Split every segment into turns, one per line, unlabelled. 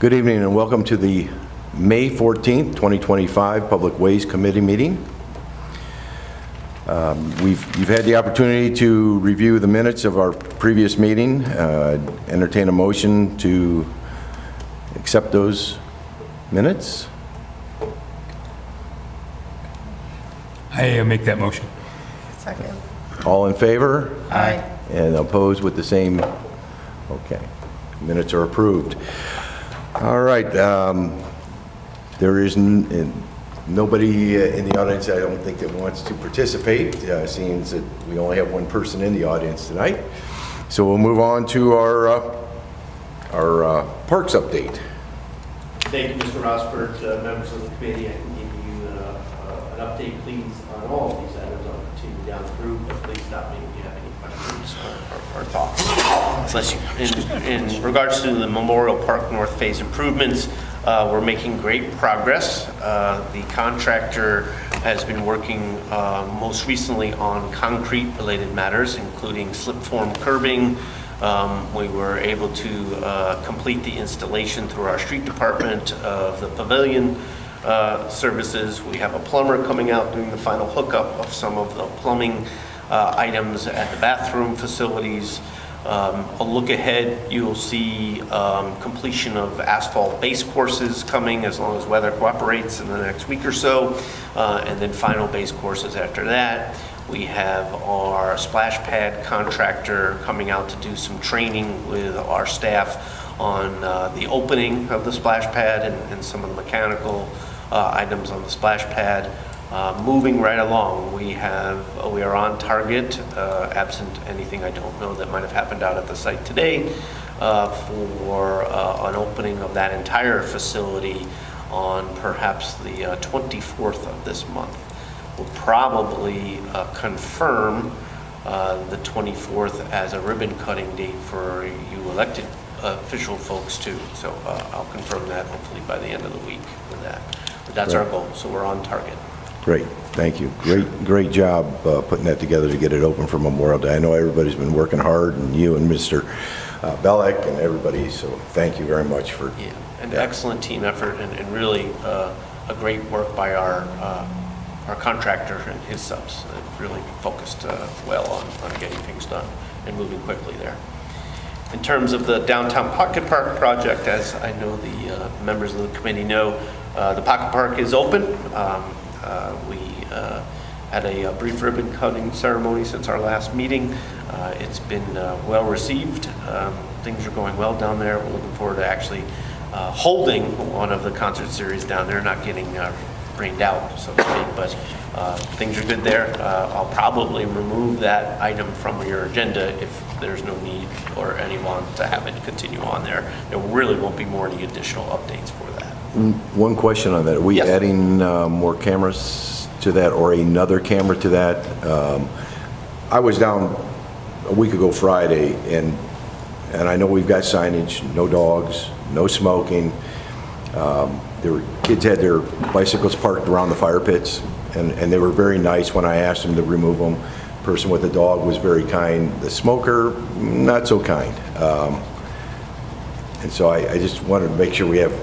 Good evening and welcome to the May 14th, 2025 Public Ways Committee meeting. You've had the opportunity to review the minutes of our previous meeting. Entertain a motion to accept those minutes.
I make that motion.
Second.
All in favor?
Aye.
And opposed with the same? Okay. Minutes are approved. All right. There is nobody in the audience, I don't think, that wants to participate, seeing that we only have one person in the audience tonight. So we'll move on to our parks update.
Thank you, Mr. Rosbert. Members of the committee, I can give you an update, please, on all of these items. I'll continue down through, but please stop me if you have any questions or thoughts. Bless you. In regards to the Memorial Park North Phase improvements, we're making great progress. The contractor has been working most recently on concrete-related matters, including slip-form curbing. We were able to complete the installation through our street department of the pavilion services. We have a plumber coming out doing the final hookup of some of the plumbing items at the bathroom facilities. A look ahead, you'll see completion of asphalt base courses coming as long as weather cooperates in the next week or so, and then final base courses after that. We have our splash pad contractor coming out to do some training with our staff on the opening of the splash pad and some of the mechanical items on the splash pad. Moving right along, we are on target, absent anything I don't know that might have happened out at the site today, for an opening of that entire facility on perhaps the 24th of this month. We'll probably confirm the 24th as a ribbon cutting date for you elected official folks too. So I'll confirm that hopefully by the end of the week with that. But that's our goal, so we're on target.
Great, thank you. Great job putting that together to get it open for Memorial Day. I know everybody's been working hard, and you and Mr. Bellick and everybody, so thank you very much for
an excellent team effort and really a great work by our contractor and his subs. Really focused well on getting things done and moving quickly there. In terms of the downtown pocket park project, as I know the members of the committee know, the pocket park is open. We had a brief ribbon cutting ceremony since our last meeting. It's been well received. Things are going well down there. We're looking forward to actually holding one of the concert series down there, not getting rained out, so to speak, but things are good there. I'll probably remove that item from your agenda if there's no need or anyone to have it continue on there. There really won't be any additional updates for that.
One question on that. Are we adding more cameras to that or another camera to that? I was down a week ago Friday, and I know we've got signage, no dogs, no smoking. Kids had their bicycles parked around the fire pits, and they were very nice when I asked them to remove them. The person with the dog was very kind. The smoker, not so kind. And so I just wanted to make sure we have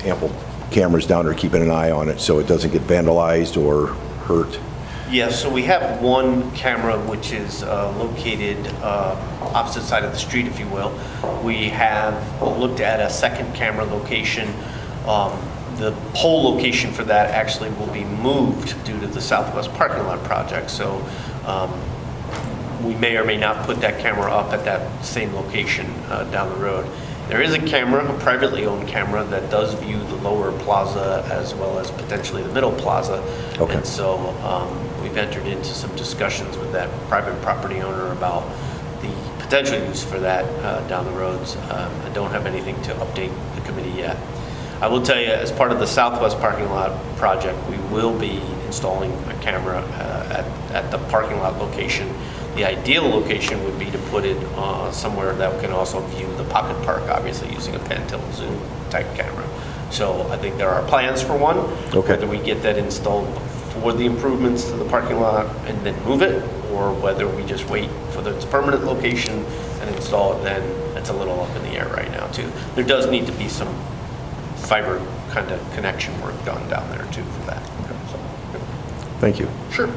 ample cameras down there keeping an eye on it so it doesn't get vandalized or hurt.
Yes, so we have one camera which is located opposite side of the street, if you will. We have looked at a second camera location. The pole location for that actually will be moved due to the Southwest parking lot project. So we may or may not put that camera up at that same location down the road. There is a camera, a privately owned camera, that does view the lower plaza as well as potentially the middle plaza. Okay. And so we've entered into some discussions with that private property owner about the potential use for that down the roads. I don't have anything to update the committee yet. I will tell you, as part of the Southwest parking lot project, we will be installing a camera at the parking lot location. The ideal location would be to put it somewhere that can also view the pocket park, obviously using a pan tilt zoom type camera. So I think there are plans for one. Okay. Whether we get that installed before the improvements to the parking lot and then move it, or whether we just wait for its permanent location and install it then, that's a little up in the air right now too. There does need to be some fiber kind of connection work done down there too for that. So,
Thank you.
sure.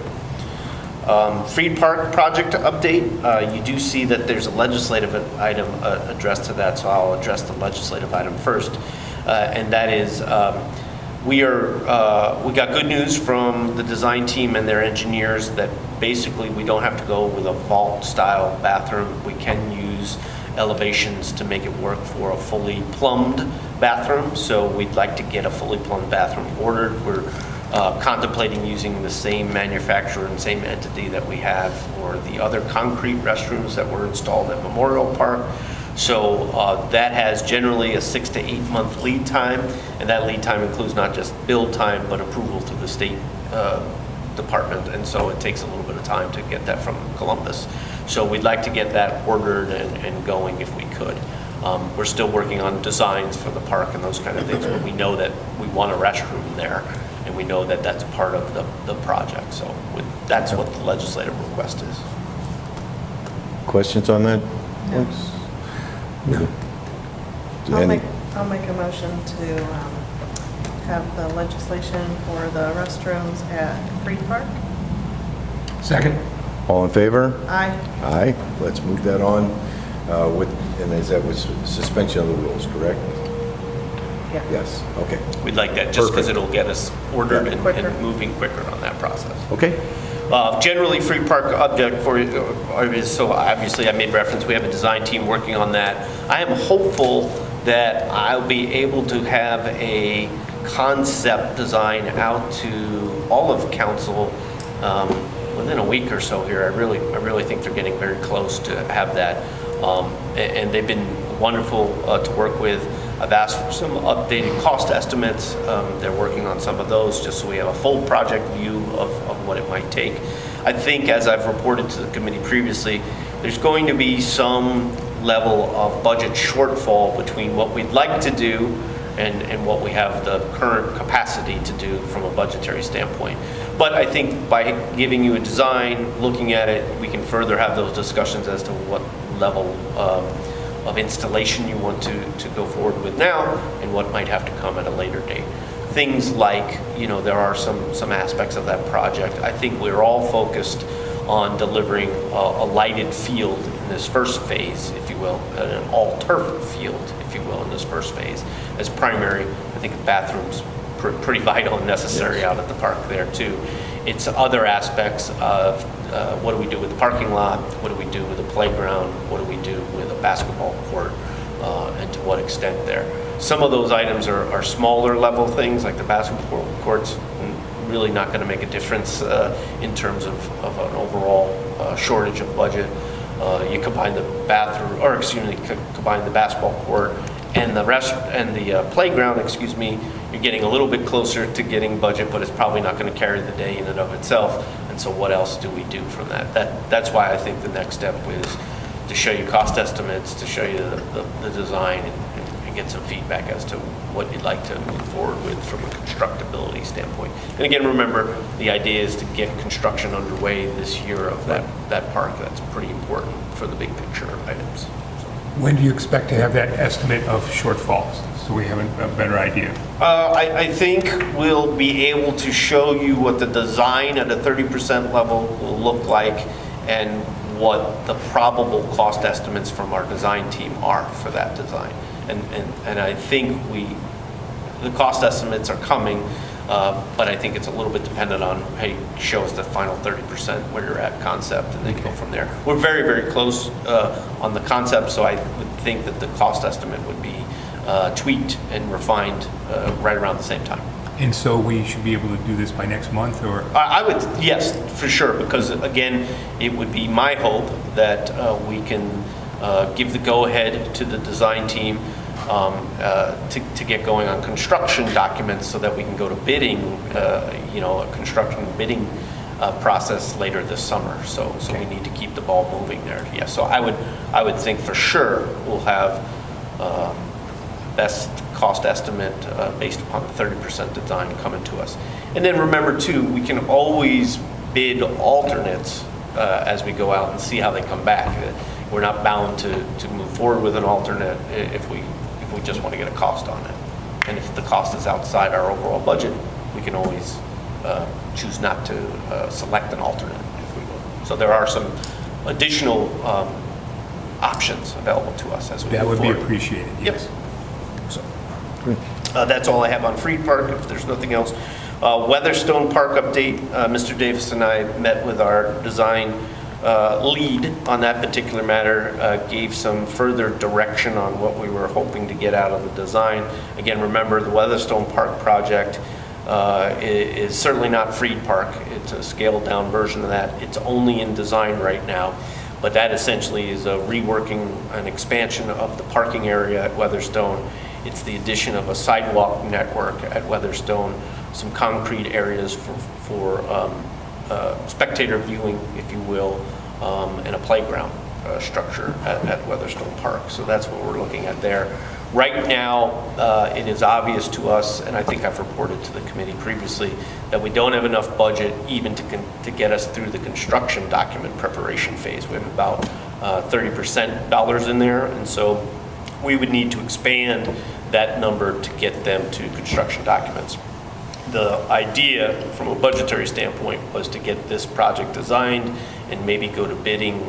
Freed Park project update. You do see that there's a legislative item addressed to that, so I'll address the legislative item first. And that is, we got good news from the design team and their engineers that basically we don't have to go with a vault-style bathroom. We can use elevations to make it work for a fully plumbed bathroom. So we'd like to get a fully plumbed bathroom ordered. We're contemplating using the same manufacturer and same entity that we have for the other concrete restrooms that were installed at Memorial Park. So that has generally a 6 to 8 month lead time, and that lead time includes not just build time, but approval through the state department, and so it takes a little bit of time to get that from Columbus. So we'd like to get that ordered and going if we could. We're still working on designs for the park and those kind of things, but we know that we want a restroom there, and we know that that's part of the project. So that's what the legislative request is.
Questions on that?
No.
No.
I'll make a motion to have the legislation for the restrooms at Freed Park.
Second?
All in favor?
Aye.
Aye. Let's move that on and is that was suspension of the rules, correct?
Yeah.
Yes, okay.
We'd like that just because
Perfect.
it'll get us ordered
Yeah.
and moving quicker on that process.
Okay,
Generally, Free Park object for is, so obviously I made reference, we have a design team working on that. I am hopeful that I'll be able to have a concept design out to all of council within a week or so here. I really think they're getting very close to have that. And they've been wonderful to work with. I've asked for some updated cost estimates. They're working on some of those just so we have a full project view of what it might take. I think, as I've reported to the committee previously, there's going to be some level of budget shortfall between what we'd like to do and what we have the current capacity to do from a budgetary standpoint. But I think by giving you a design, looking at it, we can further have those discussions as to what level of installation you want to go forward with now and what might have to come at a later date. Things like, there are some aspects of that project. I think we're all focused on delivering a lighted field in this first phase, if you will, an all-turf field, if you will, in this first phase as primary. I think bathrooms pretty vital and necessary out at the park there too. It's other aspects of what do we do with the parking lot, what do we do with the playground, what do we do with a basketball court, and to what extent there. Some of those items are smaller level things, like the basketball courts, really not going to make a difference in terms of an overall shortage of budget. You combine the combine the basketball court and the playground, you're getting a little bit closer to getting budget, but it's probably not going to carry the day in and of itself. And so what else do we do from that? That's why I think the next step is to show you cost estimates, to show you the design, and get some feedback as to what you'd like to move forward with from a constructability standpoint. And again, remember, the idea is to get construction underway this year of that park. That's pretty important for the big picture items.
When do you expect to have that estimate of shortfalls, so we have a better idea?
I think we'll be able to show you what the design at a 30% level will look like and what the probable cost estimates from our design team are for that design. And I think the cost estimates are coming, but I think it's a little bit dependent on, hey, show us the final 30% where you're at concept, and then go from there. We're very, very close on the concept, so I would think that the cost estimate would be tweaked and refined right around the same time.
And so we should be able to do this by next month, or?
I would, yes, for sure, because again, it would be my hope that we can give the go-ahead to the design team to get going on construction documents so that we can go to bidding, a construction bidding process later this summer. So we need to keep the ball moving there. Yeah, so I would think for sure we'll have best cost estimate based upon the 30% design coming to us. And then remember too, we can always bid alternates as we go out and see how they come back. We're not bound to move forward with an alternate if we just want to get a cost on it. And if the cost is outside our overall budget, we can always choose not to select an alternate, if we will. So there are some additional options available to us as we
That
move
would be
forward.
appreciated,
Yep.
yes.
So, that's all I have on Freed Park, if there's nothing else. Weatherstone Park update, Mr. Davis and I met with our design lead on that particular matter, gave some further direction on what we were hoping to get out of the design. Again, remember, the Weatherstone Park project is certainly not Freed Park. It's a scaled down version of that. It's only in design right now. But that essentially is a reworking, an expansion of the parking area at Weatherstone. It's the addition of a sidewalk network at Weatherstone, some concrete areas for spectator viewing, if you will, and a playground structure at Weatherstone Park. So that's what we're looking at there. Right now, it is obvious to us, and I think I've reported to the committee previously, that we don't have enough budget even to get us through the construction document preparation phase. We have about 30% dollars in there, and so we would need to expand that number to get them to construction documents. The idea from a budgetary standpoint was to get this project designed and maybe go to bidding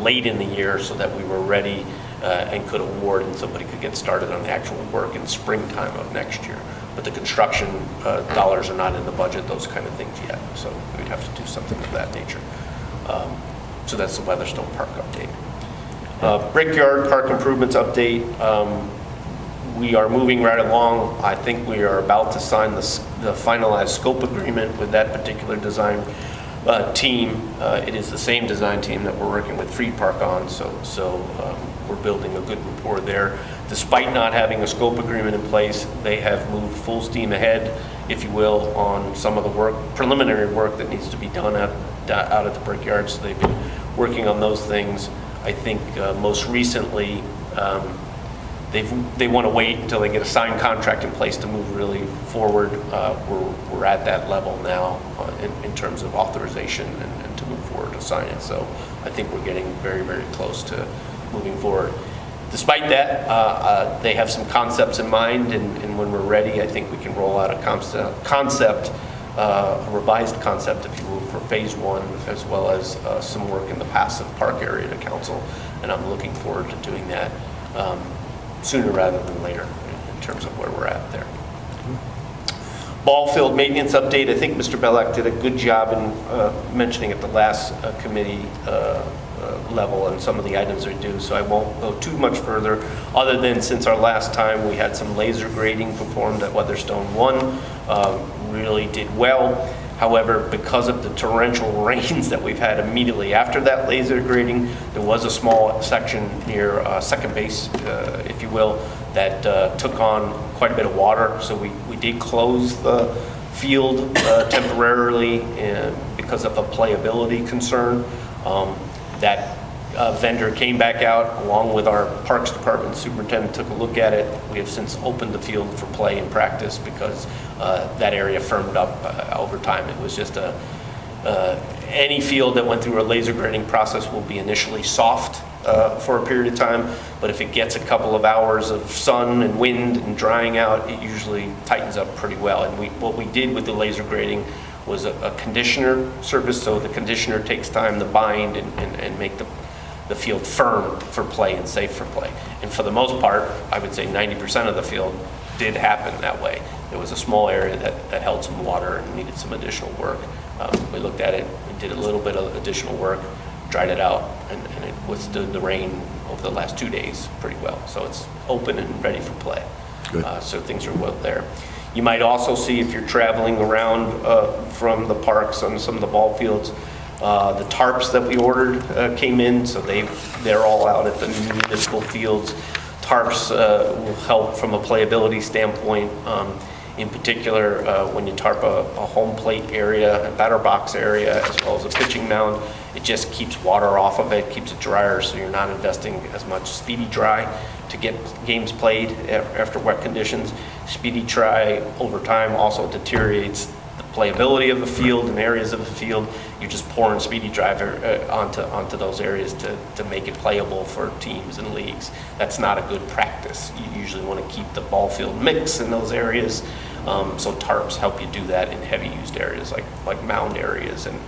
late in the year so that we were ready and could award and somebody could get started on the actual work in springtime of next year. But the construction dollars are not in the budget, those kind of things yet. So we'd have to do something of that nature. So that's the Weatherstone Park update. Brickyard Park improvements update. We are moving right along. I think we are about to sign the finalized scope agreement with that particular design team. It is the same design team that we're working with Freed Park on, so we're building a good rapport there. Despite not having a scope agreement in place, they have moved full steam ahead, if you will, on some of the work, preliminary work that needs to be done out at the Brickyard. So they've been working on those things. I think most recently, they want to wait until they get a signed contract in place to move really forward. We're at that level now in terms of authorization and to move forward to sign it. So I think we're getting very, very close to moving forward. Despite that, they have some concepts in mind, and when we're ready, I think we can roll out a revised concept, if you will, for phase one, as well as some work in the passive park area to council. And I'm looking forward to doing that sooner rather than later in terms of where we're at there. Ball field maintenance update. I think Mr. Belloc did a good job in mentioning at the last committee level and some of the items are due, so I won't go too much further, other than since our last time we had some laser grading performed at Weatherstone 1. Really did well. However, because of the torrential rains that we've had immediately after that laser grading, there was a small section near second base, if you will, that took on quite a bit of water. So we did close the field temporarily because of a playability concern. That vendor came back out along with our Parks Department superintendent, took a look at it. We have since opened the field for play and practice because that area firmed up over time. It was just any field that went through a laser grading process will be initially soft for a period of time, but if it gets a couple of hours of sun and wind and drying out, it usually tightens up pretty well. And what we did with the laser grading was a conditioner service, so the conditioner takes time to bind and make the field firm for play and safe for play. And for the most part, I would say 90% of the field did happen that way. There was a small area that held some water and needed some additional work. We looked at it, we did a little bit of additional work, dried it out, and it withstood the rain over the last 2 days pretty well. So it's open and ready for play.
Good.
So things are well there. You might also see, if you're traveling around from the parks on some of the ball fields, the tarps that we ordered came in, so they're all out at the municipal fields. Tarps will help from a playability standpoint. In particular, when you tarp a home plate area, a batter box area, as well as a pitching mound, it just keeps water off of it, keeps it drier, so you're not investing as much speedy dry to get games played after wet conditions. Speedy dry over time also deteriorates the playability of the field and areas of the field, you're just pouring speedy driver onto those areas to make it playable for teams and leagues. That's not a good practice. You usually want to keep the ball field mix in those areas. So tarps help you do that in heavy used areas like mound areas and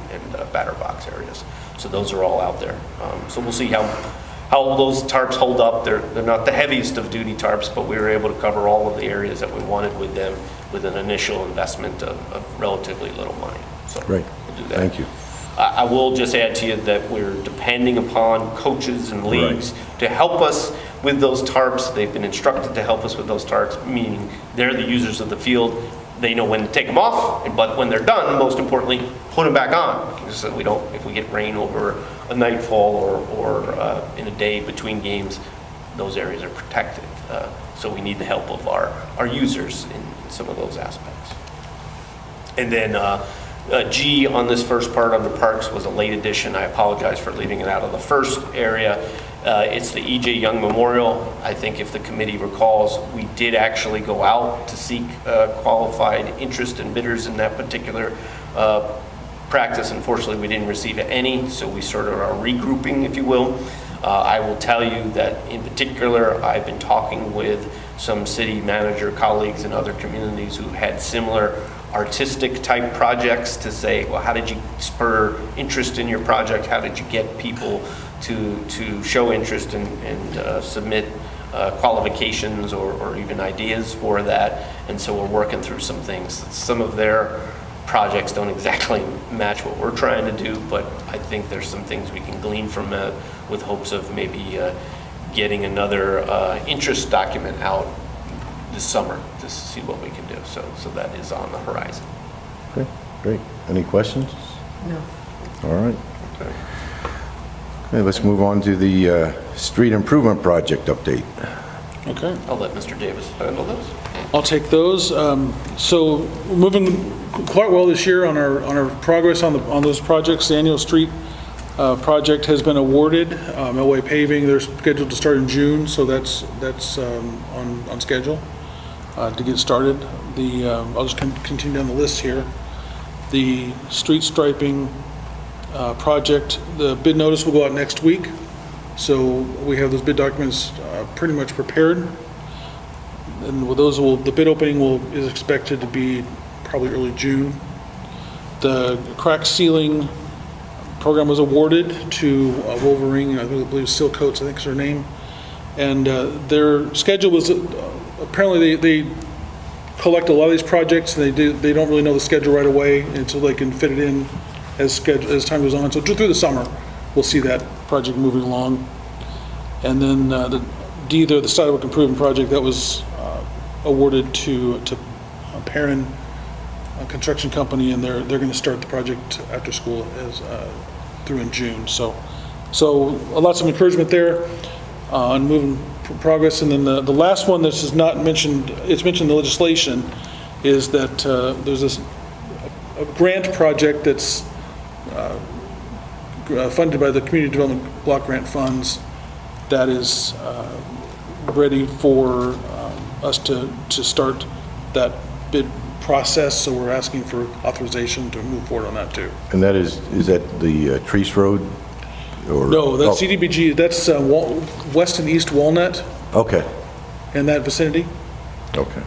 batter box areas. So those are all out there. So we'll see how those tarps hold up. They're not the heaviest of duty tarps, but we were able to cover all of the areas that we wanted with them with an initial investment of relatively little money. So
Great.
we'll do that.
Thank you.
I will just add to you that we're depending upon coaches and leagues to help us with those tarps. They've been instructed to help us with those tarps, meaning they're the users of the field. They know when to take them off, but when they're done, most importantly, put them back on. So we don't, if we get rain over a nightfall or in a day between games, those areas are protected. So we need the help of our users in some of those aspects. And then G on this first part under parks was a late addition. I apologize for leaving it out of the first area. It's the E.J. Young Memorial. I think if the committee recalls, we did actually go out to seek qualified interest and bidders in that particular practice. Unfortunately, we didn't receive any, so we sort of are regrouping, if you will. I will tell you that in particular, I've been talking with some city manager colleagues in other communities who had similar artistic type projects to say, well, how did you spur interest in your project? How did you get people to show interest and submit qualifications or even ideas for that? And so we're working through some things. Some of their projects don't exactly match what we're trying to do, but I think there's some things we can glean from it with hopes of maybe getting another interest document out this summer to see what we can do. So that is on the horizon.
Okay, great. Any questions?
No.
All right. Okay, let's move on to the street improvement project update.
Okay,
I'll let Mr. Davis handle those.
I'll take those. So we're moving quite well this year on our progress on those projects. The annual street project has been awarded. Elway Paving, they're scheduled to start in June, so that's on schedule to get started. I'll just continue down the list here. The street striping project, the bid notice will go out next week. So we have those bid documents pretty much prepared. And with those, the bid opening is expected to be probably early June. The crack sealing program was awarded to Wolverine, I believe Seal Coats, I think is their name. And their schedule was, apparently they collect a lot of these projects, and they don't really know the schedule right away until they can fit it in as time goes on. So through the summer, we'll see that project moving along. And then the sidewalk improvement project that was awarded to Perrin Construction Company, and they're going to start the project after school through in June. So lots of encouragement there on moving progress. And then the last one that's is not mentioned, it's mentioned in the legislation, is that there's a grant project that's funded by the Community Development Block Grant Funds that is ready for us to start that bid process. So we're asking for authorization to move forward on that too.
And that is that the Treese Road? Or,
No, that's CDBG. That's west and east Walnut.
Okay.
In that vicinity.
Okay.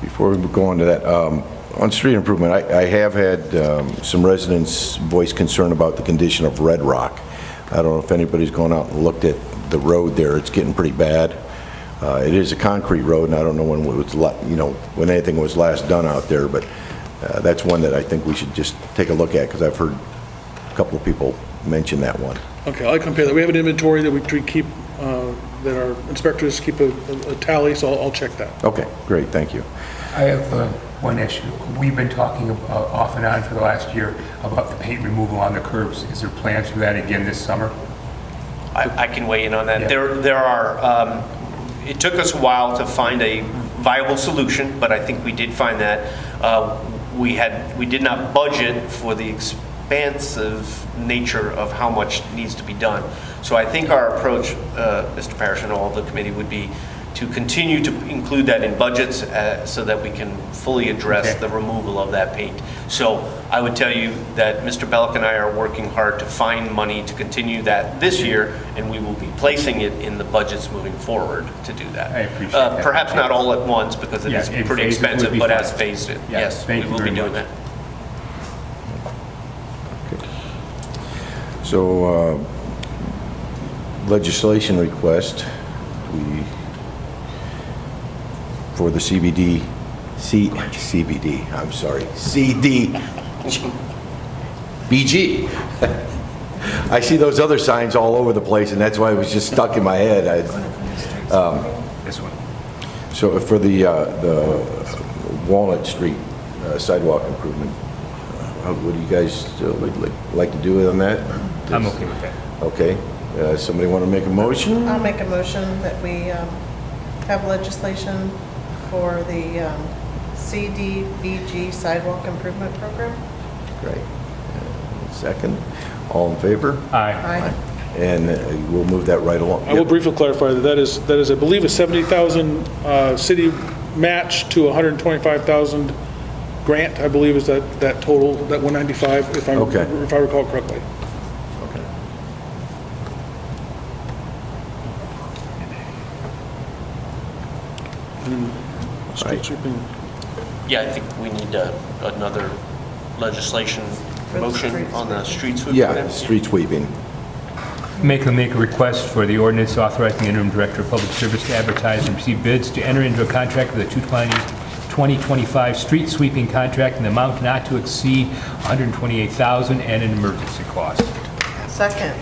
Before we go on to that, on street improvement, I have had some residents voice concern about the condition of Red Rock. I don't know if anybody's gone out and looked at the road there. It's getting pretty bad. It is a concrete road, and I don't know when when anything was last done out there, but that's one that I think we should just take a look at, because I've heard a couple of people mention that one.
Okay, I'll compare that. We have an inventory that we keep, that our inspectors keep a tally, so I'll check that.
Okay, great, thank you.
I have one issue. We've been talking off and on for the last year about the paint removal on the curbs. Is there plans for that again this summer?
I can weigh in on that.
Yeah.
There are, it took us a while to find a viable solution, but I think we did find that. We did not budget for the expansive nature of how much needs to be done. So I think our approach, Mr. Parrish and all the committee, would be
to continue to include that in budgets so that we can fully address
Okay.
the removal of that paint. So I would tell you that Mr. Belk and I are working hard to find money to continue that this year, and we will be placing it in the budgets moving forward to do that.
I appreciate that.
Perhaps not all at once, because it
Yeah,
is
in
pretty
phases would
expensive,
be
but
fine.
as phased in.
Yeah,
Yes, we
thank you
will be
very
doing
much.
that.
So, legislation request, for the CBD, I'm sorry, BG. I see those other signs all over the place, and that's why it was just stuck in my head.
This one.
So for the Walnut Street sidewalk improvement, what do you guys like to do on that?
I'm okay with that.
Okay. Somebody want to make a motion?
I'll make a motion that we have legislation for the CDBG Sidewalk Improvement Program.
Great. Second. All in favor?
Aye.
Aye.
And we'll move that right along.
I will briefly clarify that is, I believe, a 70,000 city match to 125,000 grant, I believe is that total, that 195, if I recall correctly.
Okay.
Street sweeping.
Yeah, I think we need another legislation
For the
motion
street
on the street sweeping.
Yeah, street sweeping.
Make a request for the ordinance authorizing the interim director of public service to advertise and receive bids to enter into a contract with a 2025 street sweeping contract in the amount not to exceed $128,000 and an emergency clause.
Second.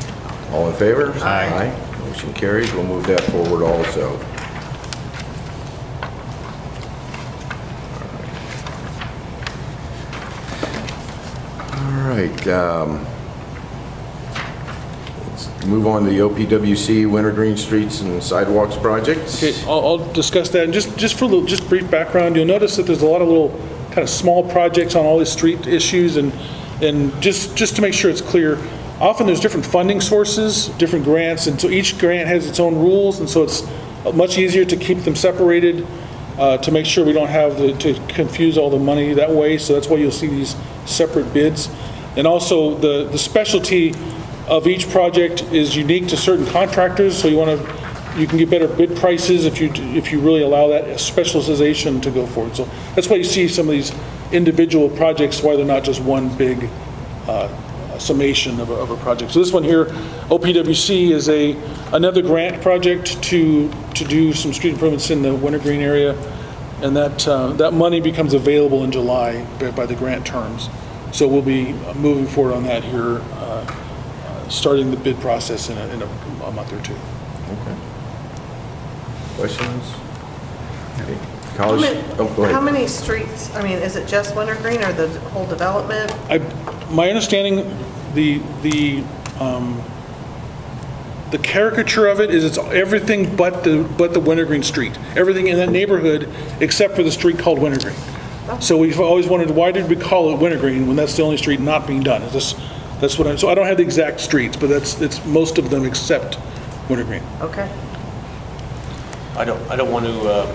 All in favor?
Aye.
Motion carries. We'll move that forward also. All right. Let's move on to the OPWC Wintergreen Streets and Sidewalks projects.
Okay, I'll discuss that. And just brief background, you'll notice that there's a lot of little kind of small projects on all these street issues, and just to make sure it's clear, often there's different funding sources, different grants, and so each grant has its own rules, and so it's much easier to keep them separated to make sure we don't have to confuse all the money that way. So that's why you'll see these separate bids. And also the specialty of each project is unique to certain contractors, so you can get better bid prices if you really allow that specialization to go forward. So that's why you see some of these individual projects, why they're not just one big summation of a project. So this one here, OPWC, is another grant project to do some street improvements in the Wintergreen area, and that money becomes available in July by the grant terms. So we'll be moving forward on that here, starting the bid process in a month or two.
Okay. Questions? Okay. College? Oh, go ahead.
How many streets, I mean, is it just Wintergreen or the whole development?
My understanding, the caricature of it is it's everything but the Wintergreen Street. Everything in that neighborhood except for the street called Wintergreen. So we've always wondered, why did we call it Wintergreen when that's the only street not being done? That's what so I don't have the exact streets, but it's most of them except Wintergreen.
Okay.
I don't want to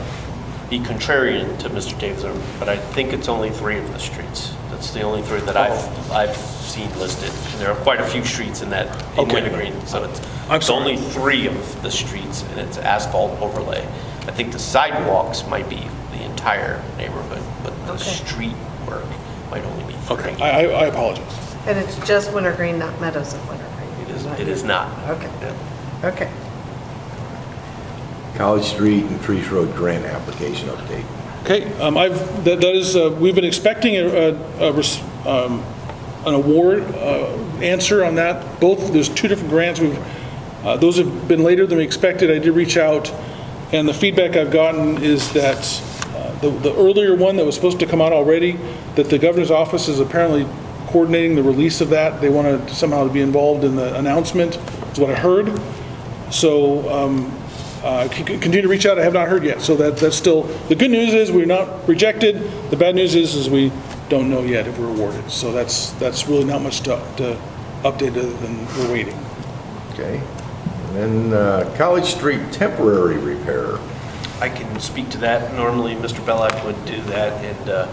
be contrarian to Mr. Davis, but I think it's only 3 of the streets. That's the only 3 that I've seen listed. And there are quite a few streets in Wintergreen, so it's only 3 of the streets, and it's asphalt overlay. I think the sidewalks might be the entire neighborhood, but the street work might only be 3.
Okay, I apologize.
And it's just Wintergreen, not Meadows of Wintergreen?
It is not.
Okay.
Yeah.
Okay.
College Street and Trees Road grant application update.
Okay, we've been expecting an award answer on that. There's 2 different grants. Those have been later than we expected. I did reach out, and the feedback I've gotten is that the earlier one that was supposed to come out already, that the governor's office is apparently coordinating the release of that. They want to somehow be involved in the announcement, is what I heard. So continue to reach out. I have not heard yet. So that's still, the good news is we're not rejected. The bad news is we don't know yet if we're awarded. So that's really not much to update other than we're waiting.
Okay. And then College Street temporary repair.
I can speak to that. Normally, Mr. Belloc would do that, and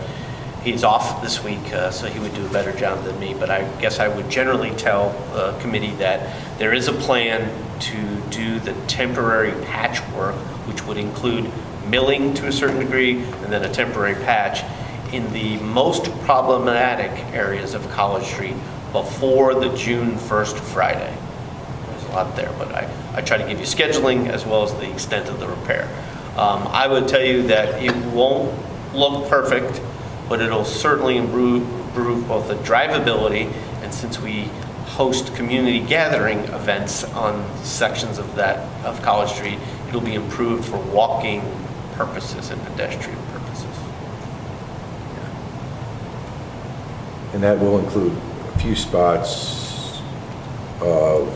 he's off this week, so he would do a better job than me. But I guess I would generally tell the committee that there is a plan to do the temporary patch work, which would include milling to a certain degree, and then a temporary patch in the most problematic areas of College Street before the June 1st Friday. There's a lot there, but I try to give you scheduling as well as the extent of the repair. I would tell you that it won't look perfect, but it'll certainly improve both the drivability, and since we host community gathering events on sections of College Street, it'll be improved for walking purposes and pedestrian purposes.
And that will include a few spots of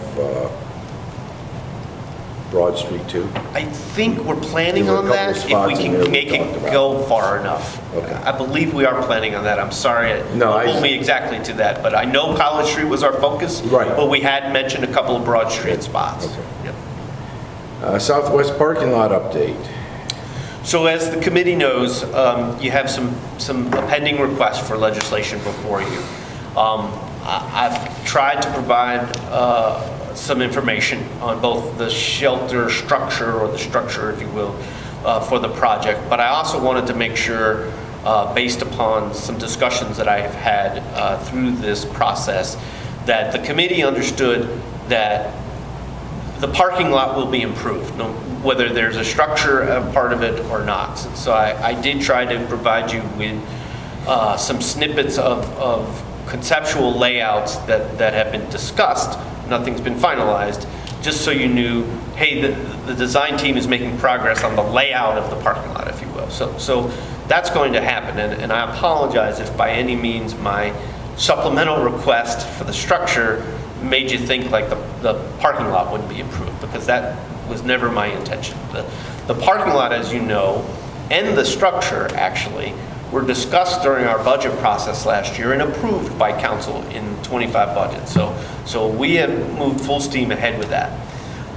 Broad Street too?
I think we're planning
There were
on
a couple
that,
of
if
spots
we
in there
can
we
make it
talked about.
go far enough.
Okay.
I believe we are planning on that. I'm sorry,
No,
don't
I-
hold me exactly to that, but I know College Street was our focus.
Right.
But we had mentioned a couple of Broad Street spots.
Okay.
Yep.
Southwest parking lot update.
So as the committee knows, you have some pending requests for legislation before you. I've tried to provide some information on both the shelter structure, or the structure, if you will, for the project. But I also wanted to make sure, based upon some discussions that I have had through this process, that the committee understood that the parking lot will be improved, whether there's a structure part of it or not. So I did try to provide you with some snippets of conceptual layouts that have been discussed. Nothing's been finalized, just so you knew, hey, the design team is making progress on the layout of the parking lot, if you will. So that's going to happen, and I apologize if by any means my supplemental request for the structure made you think like the parking lot wouldn't be improved, because that was never my intention. The parking lot, as you know, and the structure actually were discussed during our budget process last year and approved by council in 25 budget. So we have moved full steam ahead with that.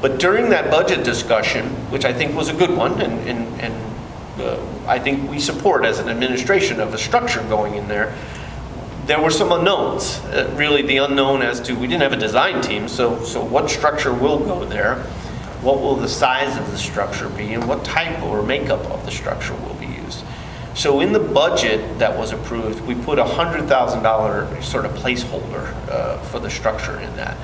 But during that budget discussion, which I think was a good one, and I think we support as an administration of a structure going in there, there were some unknowns. Really the unknown as to, we didn't have a design team, so what structure will go there? What will the size of the structure be, and what type or makeup of the structure will be used? So in the budget that was approved, we put a $100,000 sort of placeholder for the structure in that.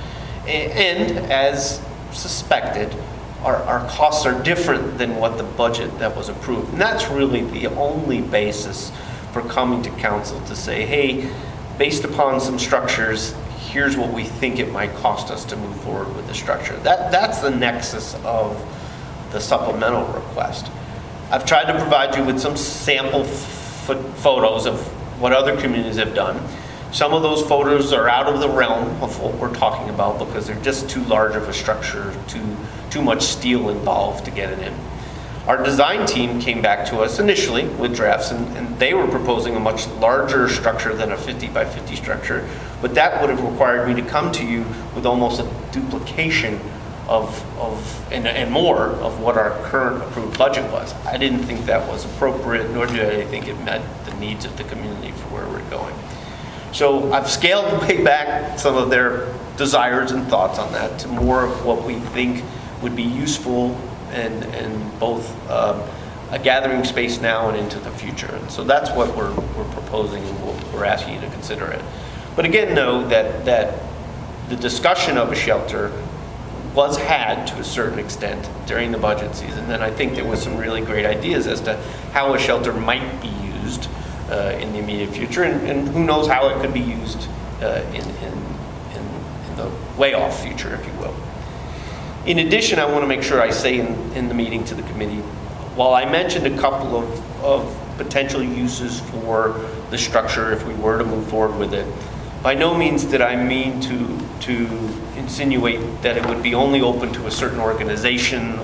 And as suspected, our costs are different than what the budget that was approved. And that's really the only basis for coming to council to say, hey, based upon some structures, here's what we think it might cost us to move forward with the structure. That's the nexus of the supplemental request. I've tried to provide you with some sample photos of what other communities have done. Some of those photos are out of the realm of what we're talking about because they're just too large of a structure, too much steel involved to get it in. Our design team came back to us initially with drafts, and they were proposing a much larger structure than a 50 by 50 structure, but that would have required me to come to you with almost a duplication and more of what our current approved budget was. I didn't think that was appropriate, nor did I think it met the needs of the community for where we're going. So I've scaled way back some of their desires and thoughts on that to more of what we think would be useful and both a gathering space now and into the future. And so that's what we're proposing, and we're asking you to consider it. But again, know that the discussion of a shelter was had to a certain extent during the budget season, and I think there was some really great ideas as to how a shelter might be used in the immediate future, and who knows how it could be used in the way off future, if you will. In addition, I want to make sure I say in the meeting to the committee, while I mentioned a couple of potential uses for the structure if we were to move forward with it, by no means did I mean to insinuate that it would be only open to a certain organization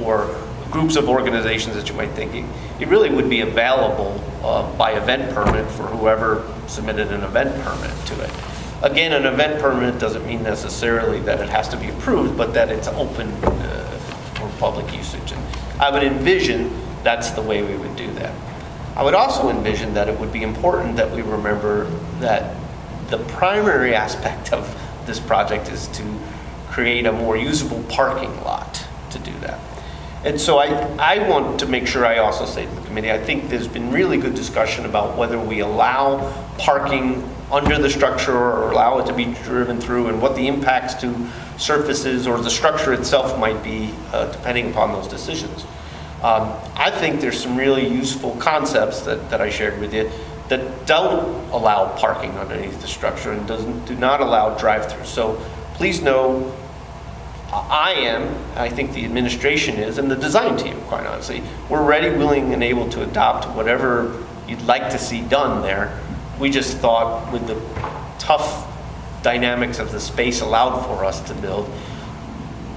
or groups of organizations that you might think. It really would be available by event permit for whoever submitted an event permit to it. Again, an event permit doesn't mean necessarily that it has to be approved, but that it's open for public usage. And I would envision that's the way we would do that. I would also envision that it would be important that we remember that the primary aspect of this project is to create a more usable parking lot to do that. And so I want to make sure I also say to the committee, I think there's been really good discussion about whether we allow parking under the structure or allow it to be driven through, and what the impacts to surfaces or the structure itself might be, depending upon those decisions. I think there's some really useful concepts that I shared with you that don't allow parking underneath the structure and do not allow drive-through. So please know, I think the administration is, and the design team, quite honestly, we're ready, willing, and able to adopt whatever you'd like to see done there. We just thought with the tough dynamics of the space allowed for us to build,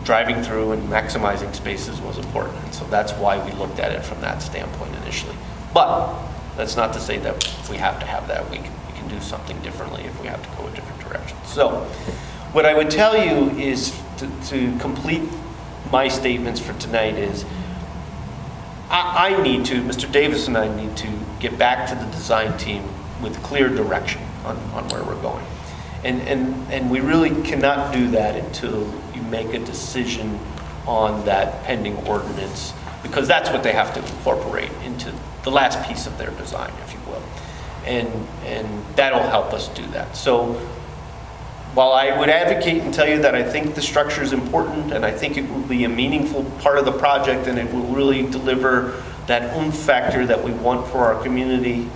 driving through and maximizing spaces was important. And so that's why we looked at it from that standpoint initially. But that's not to say that if we have to have that, we can do something differently if we have to go a different direction. So what I would tell you is, to complete my statements for tonight, is I need to, Mr. Davis and I need to get back to the design team with clear direction on where we're going. And we really cannot do that until you make a decision on that pending ordinance, because that's what they have to incorporate into the last piece of their design, if you will. And that'll help us do that. So while I would advocate and tell you that I think the structure is important, and I think it will be a meaningful part of the project, and it will really deliver that oomph factor that we want for our community,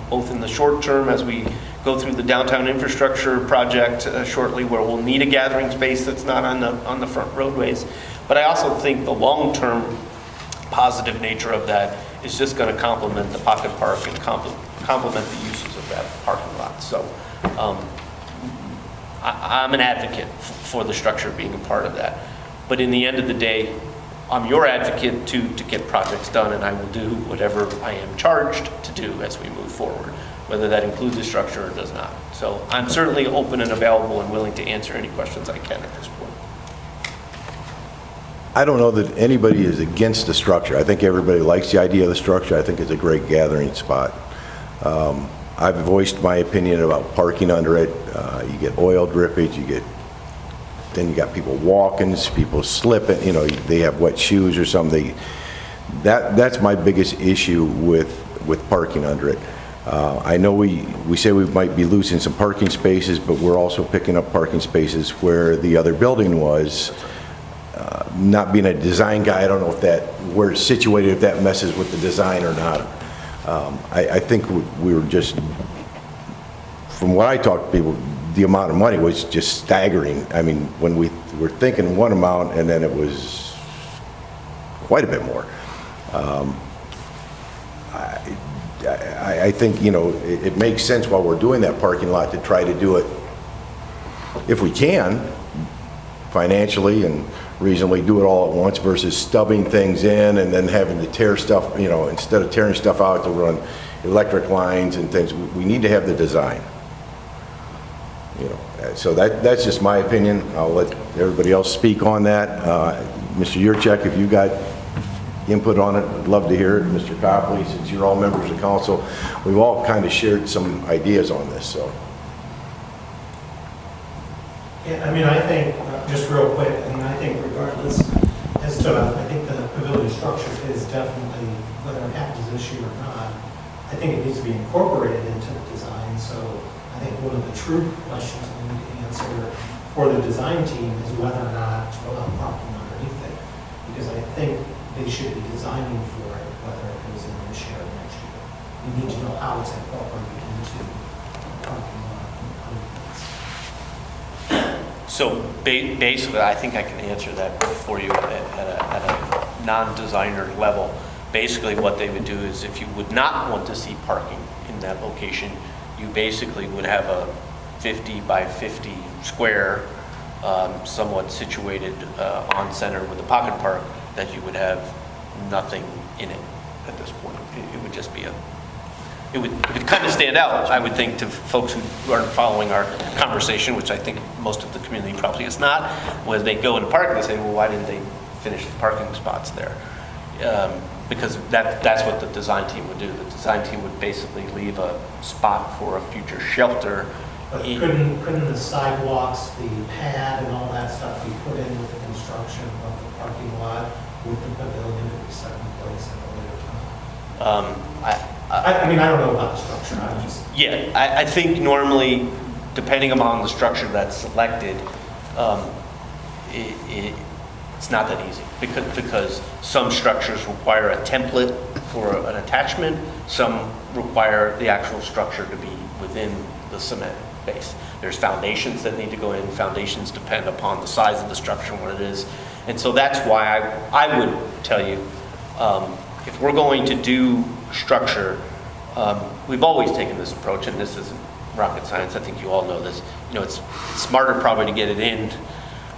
both in the short term as we go through the downtown infrastructure project shortly, where we'll need a gathering space that's not on the front roadways. But I also think the long-term positive nature of that is just going to complement the pocket park and complement the uses of that parking lot. So I'm an advocate for the structure being a part of that. But in the end of the day, I'm your advocate to get projects done, and I will do whatever I am charged to do as we move forward, whether that includes the structure or does not. So I'm certainly open and available and willing to answer any questions I can at this point.
I don't know that anybody is against the structure. I think everybody likes the idea of the structure. I think it's a great gathering spot. I've voiced my opinion about parking under it. You get oil drippage, then you got people walking, people slipping, they have wet shoes or something. That's my biggest issue with parking under it. I know we say we might be losing some parking spaces, but we're also picking up parking spaces where the other building was. Not being a design guy, I don't know where it's situated, if that messes with the design or not. I think we were just, from what I talked to people, the amount of money was just staggering. I mean, when we were thinking one amount, and then it was quite a bit more. I think, it makes sense while we're doing that parking lot to try to do it, if we can, financially and reasonably, do it all at once versus stubbing things in and then having to tear stuff, instead of tearing stuff out to run electric lines and things. We need to have the design. So that's just my opinion. I'll let everybody else speak on that. Mr. Yurchek, if you got input on it, I'd love to hear it. Mr. Copley, since you're all members of council, we've all kind of shared some ideas on this. So.
Yeah, I think, just real quick, I think regardless as to, I think the pavilion structure is definitely, whether it happens this year or not, I think it needs to be incorporated into the design. So I think one of the true questions we need to answer for the design team is whether or not to allow parking underneath it. Because I think they should be designing for it, whether it goes in this year or next year. We need to know how it's incorporated into the parking lot.
So basically, I think I can answer that for you at a non-designer level. Basically, what they would do is, if you would not want to see parking in that location, you basically would have a 50 by 50 square, somewhat situated on center with a pocket park, that you would have nothing in it at this point. It would just be it would kind of stand out, I would think, to folks who aren't following our conversation, which I think most of the community probably is not, when they go in the park and they say, well, why didn't they finish the parking spots there? because that's what the design team would do. The design team would basically leave a spot for a future shelter.
But couldn't the sidewalks, the pad and all that stuff be put in with the construction of the parking lot with the pavilion to be set in place at a later time? I mean, I don't know about the structure, I'm just.
Yeah, I think normally, depending upon the structure that's selected, it's not that easy because some structures require a template for an attachment, some require the actual structure to be within the cement base. There's foundations that need to go in. Foundations depend upon the size of the structure and what it is. And so that's why I would tell you, if we're going to do structure, we've always taken this approach, and this isn't rocket science. I think you all know this. It's smarter probably to get it in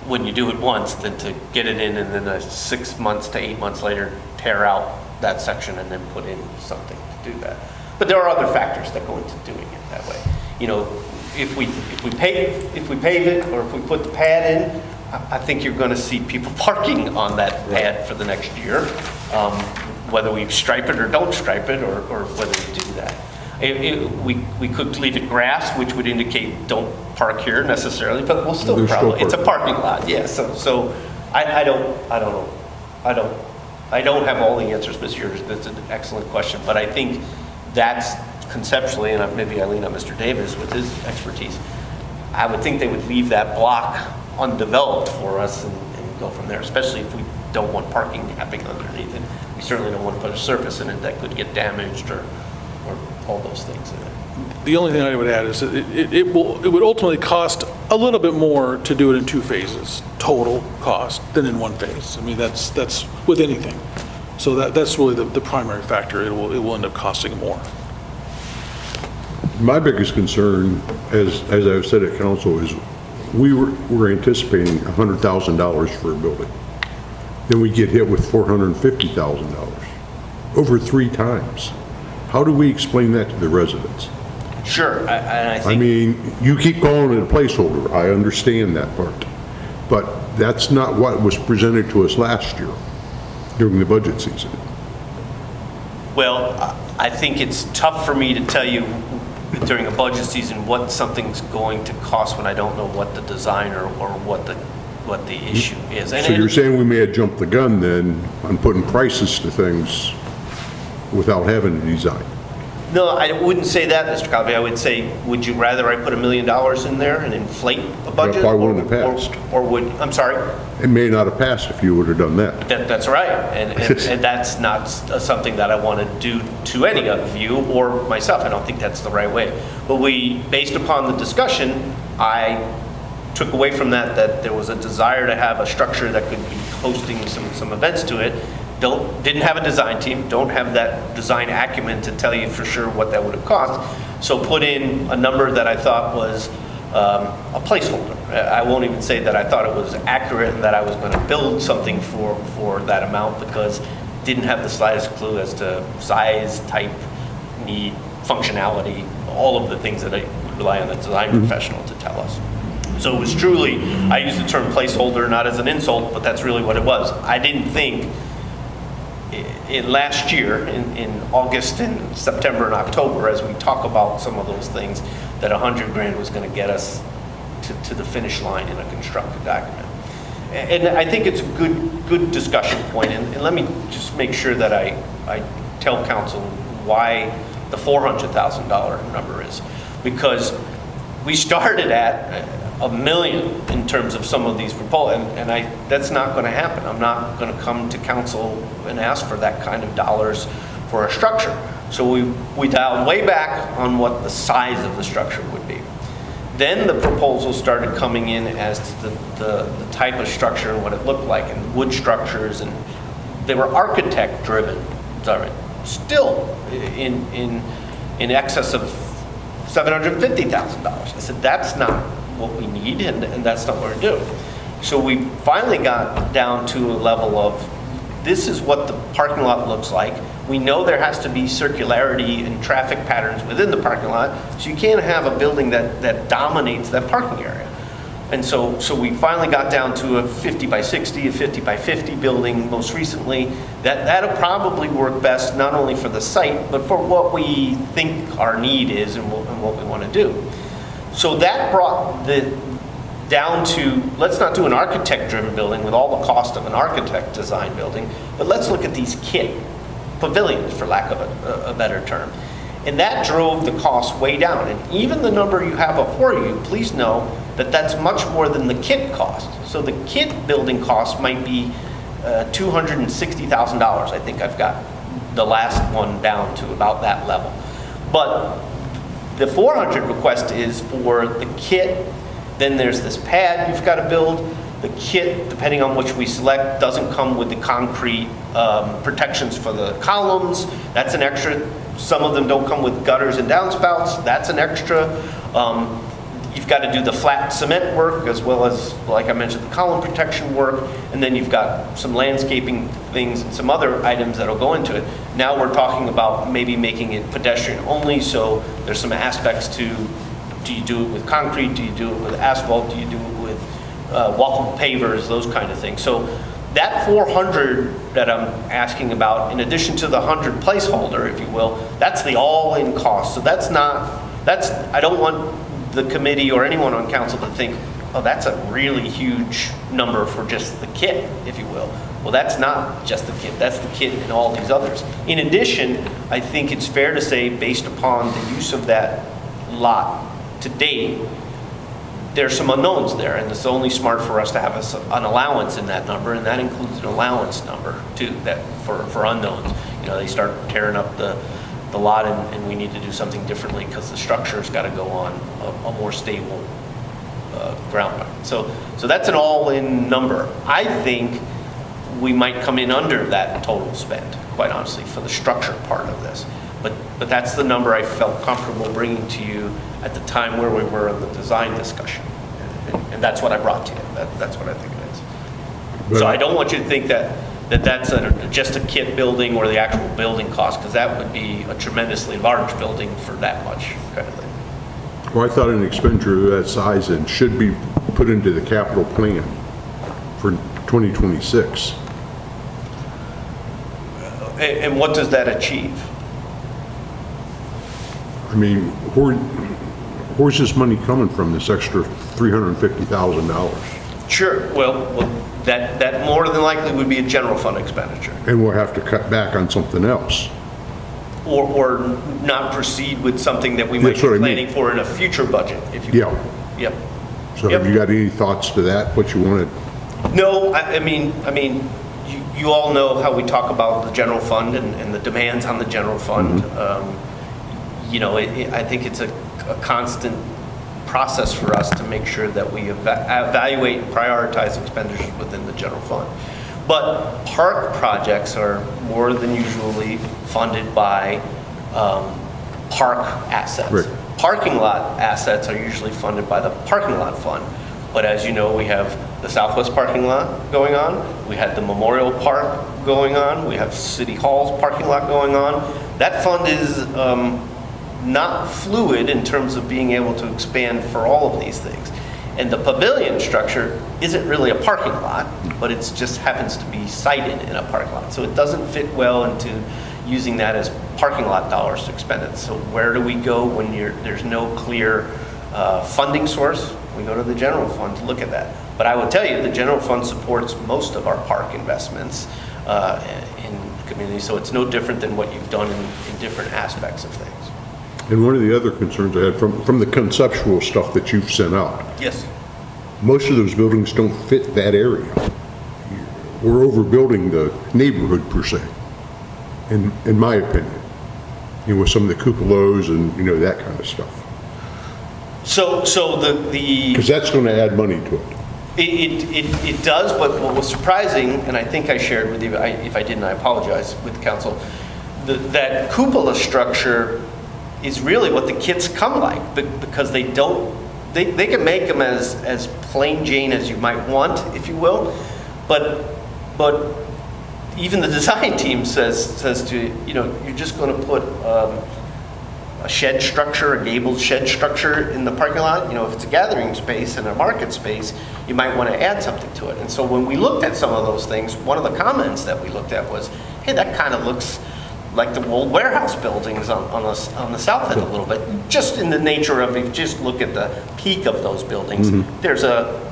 when you do it once than to get it in and then 6 months to 8 months later tear out that section and then put in something to do that. But there are other factors that go into doing it that way. If we pave it or if we put the pad in, I think you're going to see people parking on that pad for the next year, whether we stripe it or don't stripe it, or whether we do that. We could leave it grass, which would indicate don't park here necessarily, but we'll still probably, it's a parking lot, yeah. So I don't know. I don't have all the answers, Ms. Yurts. That's an excellent question, but I think that's conceptually, and maybe I lean on Mr. Davis with his expertise, I would think they would leave that block undeveloped for us and go from there, especially if we don't want parking happening underneath it. We certainly don't want to put a surface in it that could get damaged or all those things in it.
The only thing I would add is that it would ultimately cost a little bit more to do it in 2 phases, total cost, than in 1 phase. I mean, that's with anything. So that's really the primary factor. It will end up costing more.
My biggest concern, as I've said at council, is we're anticipating $100,000 for a building. Then we get hit with $450,000 over 3 times. How do we explain that to the residents?
Sure, and I think...
I mean, you keep calling it a placeholder. I understand that part. But that's not what was presented to us last year during the budget season.
Well, I think it's tough for me to tell you during a budget season what something's going to cost when I don't know what the design or what the issue is.
So you're saying we may have jumped the gun then on putting prices to things without having a design?
No, I wouldn't say that, Mr. Covey. I would say, would you rather I put $1 million in there and inflate a budget?
Why wouldn't it pass?
Or would, I'm sorry?
It may not have passed if you would have done that.
That's right, and that's not something that I want to do to any of you or myself. I don't think that's the right way. But based upon the discussion, I took away from that there was a desire to have a structure that could be hosting some events to it. Didn't have a design team, don't have that design acumen to tell you for sure what that would have cost. So put in a number that I thought was a placeholder. I won't even say that I thought it was accurate and that I was going to build something for that amount, because didn't have the slightest clue as to size, type, need, functionality, all of the things that I rely on the design professional to tell us. So it was truly, I use the term placeholder not as an insult, but that's really what it was. I didn't think in last year, in August and September and October, as we talk about some of those things, that $100,000 was going to get us to the finish line in a constructed document. And I think it's a good discussion point. And let me just make sure that I tell council why the $400,000 number is. Because we started at $1 million in terms of some of these proposals, and that's not going to happen. I'm not going to come to council and ask for that kind of dollars for a structure. So we dialed way back on what the size of the structure would be. Then the proposals started coming in as to the type of structure and what it looked like, and wood structures, and they were architect driven. Sorry, still in excess of $750,000. I said, that's not what we need, and that's not what we're doing. So we finally got down to a level of, this is what the parking lot looks like. We know there has to be circularity and traffic patterns within the parking lot, so you can't have a building that dominates that parking area. And so we finally got down to a 50 by 60, a 50 by 50 building most recently. That'll probably work best not only for the site, but for what we think our need is and what we want to do. So that brought down to, let's not do an architect-driven building with all the cost of an architect-designed building, but let's look at these kit pavilions, for lack of a better term. And that drove the cost way down. And even the number you have before you, please know that that's much more than the kit cost. So the kit building cost might be $260,000. I think I've got the last one down to about that level. But the 400 request is for the kit. Then there's this pad you've got to build. The kit, depending on which we select, doesn't come with the concrete protections for the columns. That's an extra. Some of them don't come with gutters and downspouts. That's an extra. You've got to do the flat cement work as well as, like I mentioned, the column protection work. And then you've got some landscaping things and some other items that'll go into it. Now we're talking about maybe making it pedestrian only. So there's some aspects to, do you do it with concrete? Do you do it with asphalt? Do you do it with walkable pavers? Those kind of things. So that 400 that I'm asking about, in addition to the 100 placeholder, if you will, that's the all-in cost. So I don't want the committee or anyone on council to think, oh, that's a really huge number for just the kit, if you will. Well, that's not just the kit, that's the kit and all these others. In addition, I think it's fair to say, based upon the use of that lot to date, there's some unknowns there, and it's only smart for us to have an allowance in that number, and that includes an allowance number too, that for unknowns. You know, they start tearing up the lot, and we need to do something differently because the structure's got to go on a more stable ground. So that's an all-in number. I think we might come in under that total spend, quite honestly, for the structure part of this. But that's the number I felt comfortable bringing to you at the time where we were in the design discussion. And that's what I brought to you. That's what I think it is. So I don't want you to think that's just a kit building or the actual building cost, because that would be a tremendously large building for that much kind of thing.
Well, I thought an expenditure of that size and should be put into the capital plan for 2026.
And what does that achieve?
I mean, where's this money coming from, this extra $350,000?
Sure. Well, that more than likely would be a general fund expenditure.
And we'll have to cut back on something else.
Or not proceed with something that we might be planning for in a future budget, if you will. Yep.
So have you got any thoughts to that, what you wanted?
No, I mean, you all know how we talk about the general fund and the demands on the general fund. You know, I think it's a constant process for us to make sure that we evaluate and prioritize expenditures within the general fund. But park projects are more than usually funded by park assets.
Right.
Parking lot assets are usually funded by the parking lot fund. But as you know, we have the Southwest parking lot going on. We had the Memorial Park going on. We have City Hall's parking lot going on. That fund is not fluid in terms of being able to expand for all of these things. And the pavilion structure isn't really a parking lot, but it just happens to be sited in a parking lot. So it doesn't fit well into using that as parking lot dollars to expend it. So where do we go when there's no clear funding source? We go to the general fund to look at that. But I will tell you, the general fund supports most of our park investments in the community. So it's no different than what you've done in different aspects of things.
And one of the other concerns I had from the conceptual stuff that you've sent out,
Yes.
most of those buildings don't fit that area. We're overbuilding the neighborhood per se, in my opinion. You know, with some of the cupolas and, you know, that kind of stuff.
So the
Because that's going to add money to it.
It does, but what was surprising, and I think I shared with you, if I didn't, I apologize, with the council, that cupola structure is really what the kits come like, because they can make them as plain Jane as you might want, if you will, but even the design team says to, you know, you're just going to put a shed structure, a gabled shed structure in the parking lot. You know, if it's a gathering space and a market space, you might want to add something to it. And so when we looked at some of those things, one of the comments that we looked at was, hey, that kind of looks like the old warehouse buildings on the south end a little bit. Just in the nature of, if you just look at the peak of those buildings, there's a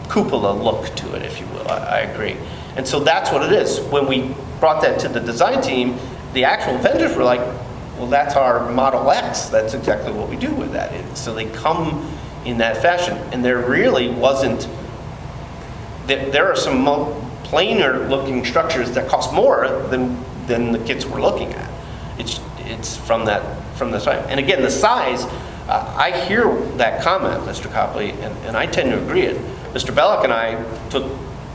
cupola look to it, if you will. I agree. And so that's what it is. When we brought that to the design team, the actual vendors were like, well, that's our Model X. That's exactly what we do with that. So they come in that fashion. And there really wasn't, there are some plainer looking structures that cost more than the kids were looking at. It's from the side. And again, the size, I hear that comment, Mr. Copley, and I tend to agree it. Mr. Bellick and I took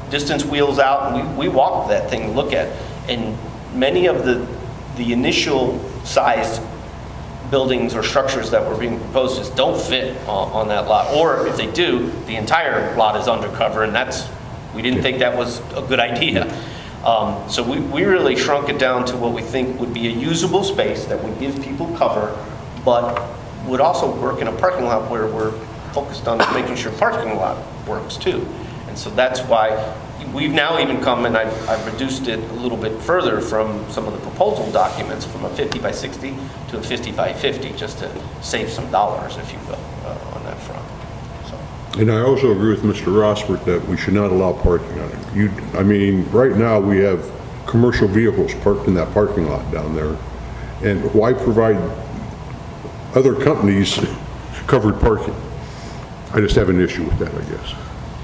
distance wheels out, and we walked that thing to look at. And many of the initial sized buildings or structures that were being proposed just don't fit on that lot. Or if they do, the entire lot is undercover, and we didn't think that was a good idea. So we really shrunk it down to what we think would be a usable space that would give people cover, but would also work in a parking lot where we're focused on making sure parking lot works too. And so that's why we've now even come, and I've reduced it a little bit further from some of the proposal documents, from a 50 by 60 to a 50 by 50, just to save some dollars, if you will, on that front. So.
And I also agree with Mr. Rosbert that we should not allow parking on it. I mean, right now we have commercial vehicles parked in that parking lot down there. And why provide other companies covered parking? I just have an issue with that, I guess.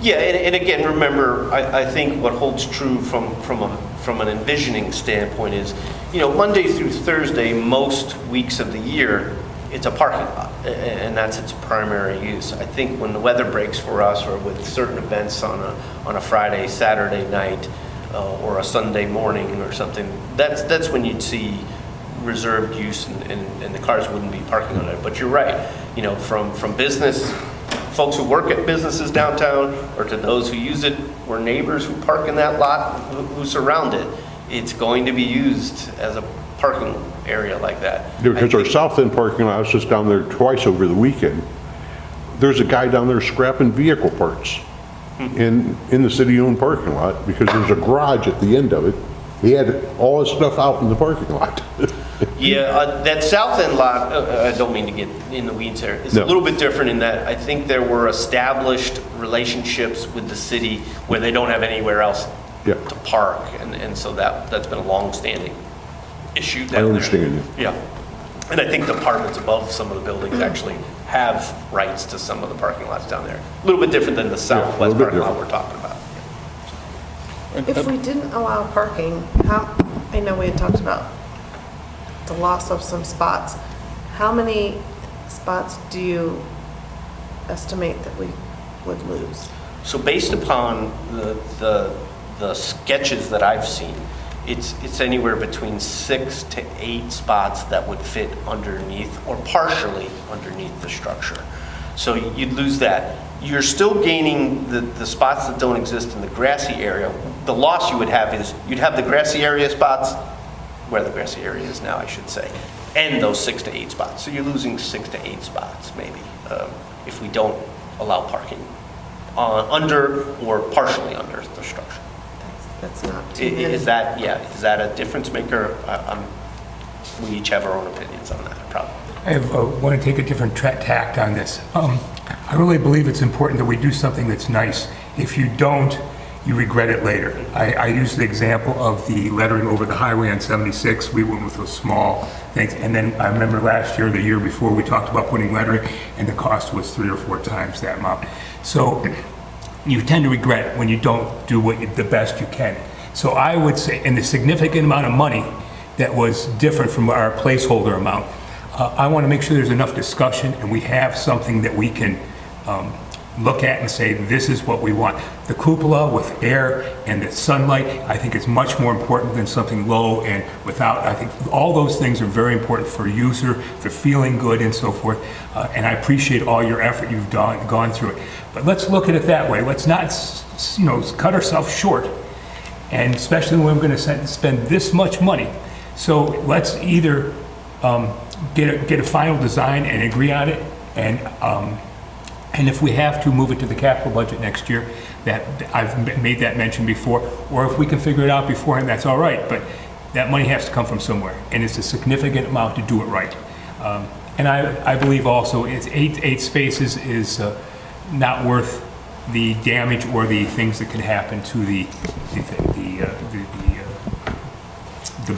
Yeah, and again, remember, I think what holds true from an envisioning standpoint is, you know, Monday through Thursday, most weeks of the year, it's a parking lot, and that's its primary use. I think when the weather breaks for us, or with certain events on a Friday, Saturday night, or a Sunday morning or something, that's when you'd see reserved use, and the cars wouldn't be parking on it. But you're right, you know, from business, folks who work at businesses downtown, or to those who use it, or neighbors who park in that lot, who surround it, it's going to be used as a parking area like that.
Yeah, because our south end parking lot, I was just down there twice over the weekend. There's a guy down there scrapping vehicle parts in the city-owned parking lot, because there's a garage at the end of it. He had all his stuff out in the parking lot.
Yeah, that south end lot, I don't mean to get in the weeds here, it's a little bit different in that I think there were established relationships with the city where they don't have anywhere else to park, and so that's been a long-standing issue down there.
I understand you.
Yeah, and I think the apartments above some of the buildings actually have rights to some of the parking lots down there. A little bit different than the southwest parking lot we're talking about.
If we didn't allow parking, I know we had talked about the loss of some spots. How many spots do you estimate that we would lose?
So based upon the sketches that I've seen, it's anywhere between 6 to 8 spots that would fit underneath or partially underneath the structure. So you'd lose that. You're still gaining the spots that don't exist in the grassy area. The loss you would have is you'd have the grassy area spots, where the grassy area is now, I should say, and those 6 to 8 spots. So you're losing 6 to 8 spots, maybe, if we don't allow parking under or partially under the structure.
That's not too many.
Is that a difference maker? We each have our own opinions on that, probably.
I want to take a different tact on this. I really believe it's important that we do something that's nice. If you don't, you regret it later. I use the example of the lettering over the highway on 76. We went with those small things. And then I remember last year, the year before, we talked about putting lettering, and the cost was 3 or 4 times that amount. So you tend to regret when you don't do the best you can. So I would say, and the significant amount of money that was different from our placeholder amount, I want to make sure there's enough discussion and we have something that we can look at and say, this is what we want. The cupola with air and the sunlight, I think is much more important than something low and without. I think all those things are very important for user, for feeling good and so forth. And I appreciate all your effort you've gone through it. But let's look at it that way. Let's not, cut ourselves short. And especially when we're going to spend this much money. So let's either get a final design and agree on it, and if we have to, move it to the capital budget next year. That I've made that mention before, or if we can figure it out beforehand, that's all right, but that money has to come from somewhere, and it's a significant amount to do it right. And I believe also it's eight spaces is not worth the damage or the things that could happen to the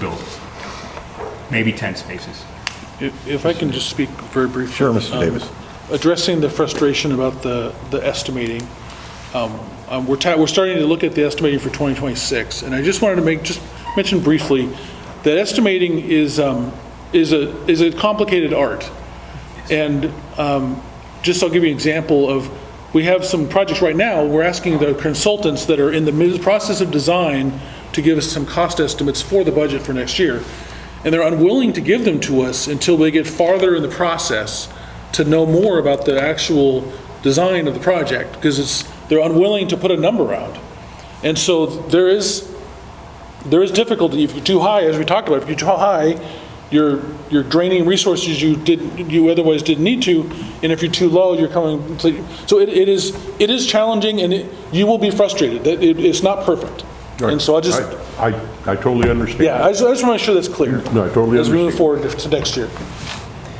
building. Maybe 10 spaces.
If I can just speak very briefly.
Sure, Mr. Davis.
Addressing the frustration about the estimating, we're starting to look at the estimating for 2026, and I just wanted to mention briefly that estimating is a complicated art. And just I'll give you an example of, we have some projects right now, we're asking the consultants that are in the process of design to give us some cost estimates for the budget for next year. And they're unwilling to give them to us until they get farther in the process to know more about the actual design of the project, because they're unwilling to put a number out. And so there is difficulty. If you're too high, as we talked about, if you're too high, you're draining resources you otherwise didn't need to, and if you're too low, you're coming to, so it is challenging, and you will be frustrated. It's not perfect.
Right.
And so
I totally understand.
yeah, I just want to make sure that's clear.
No, I totally
as we move
understand.
forward to next year.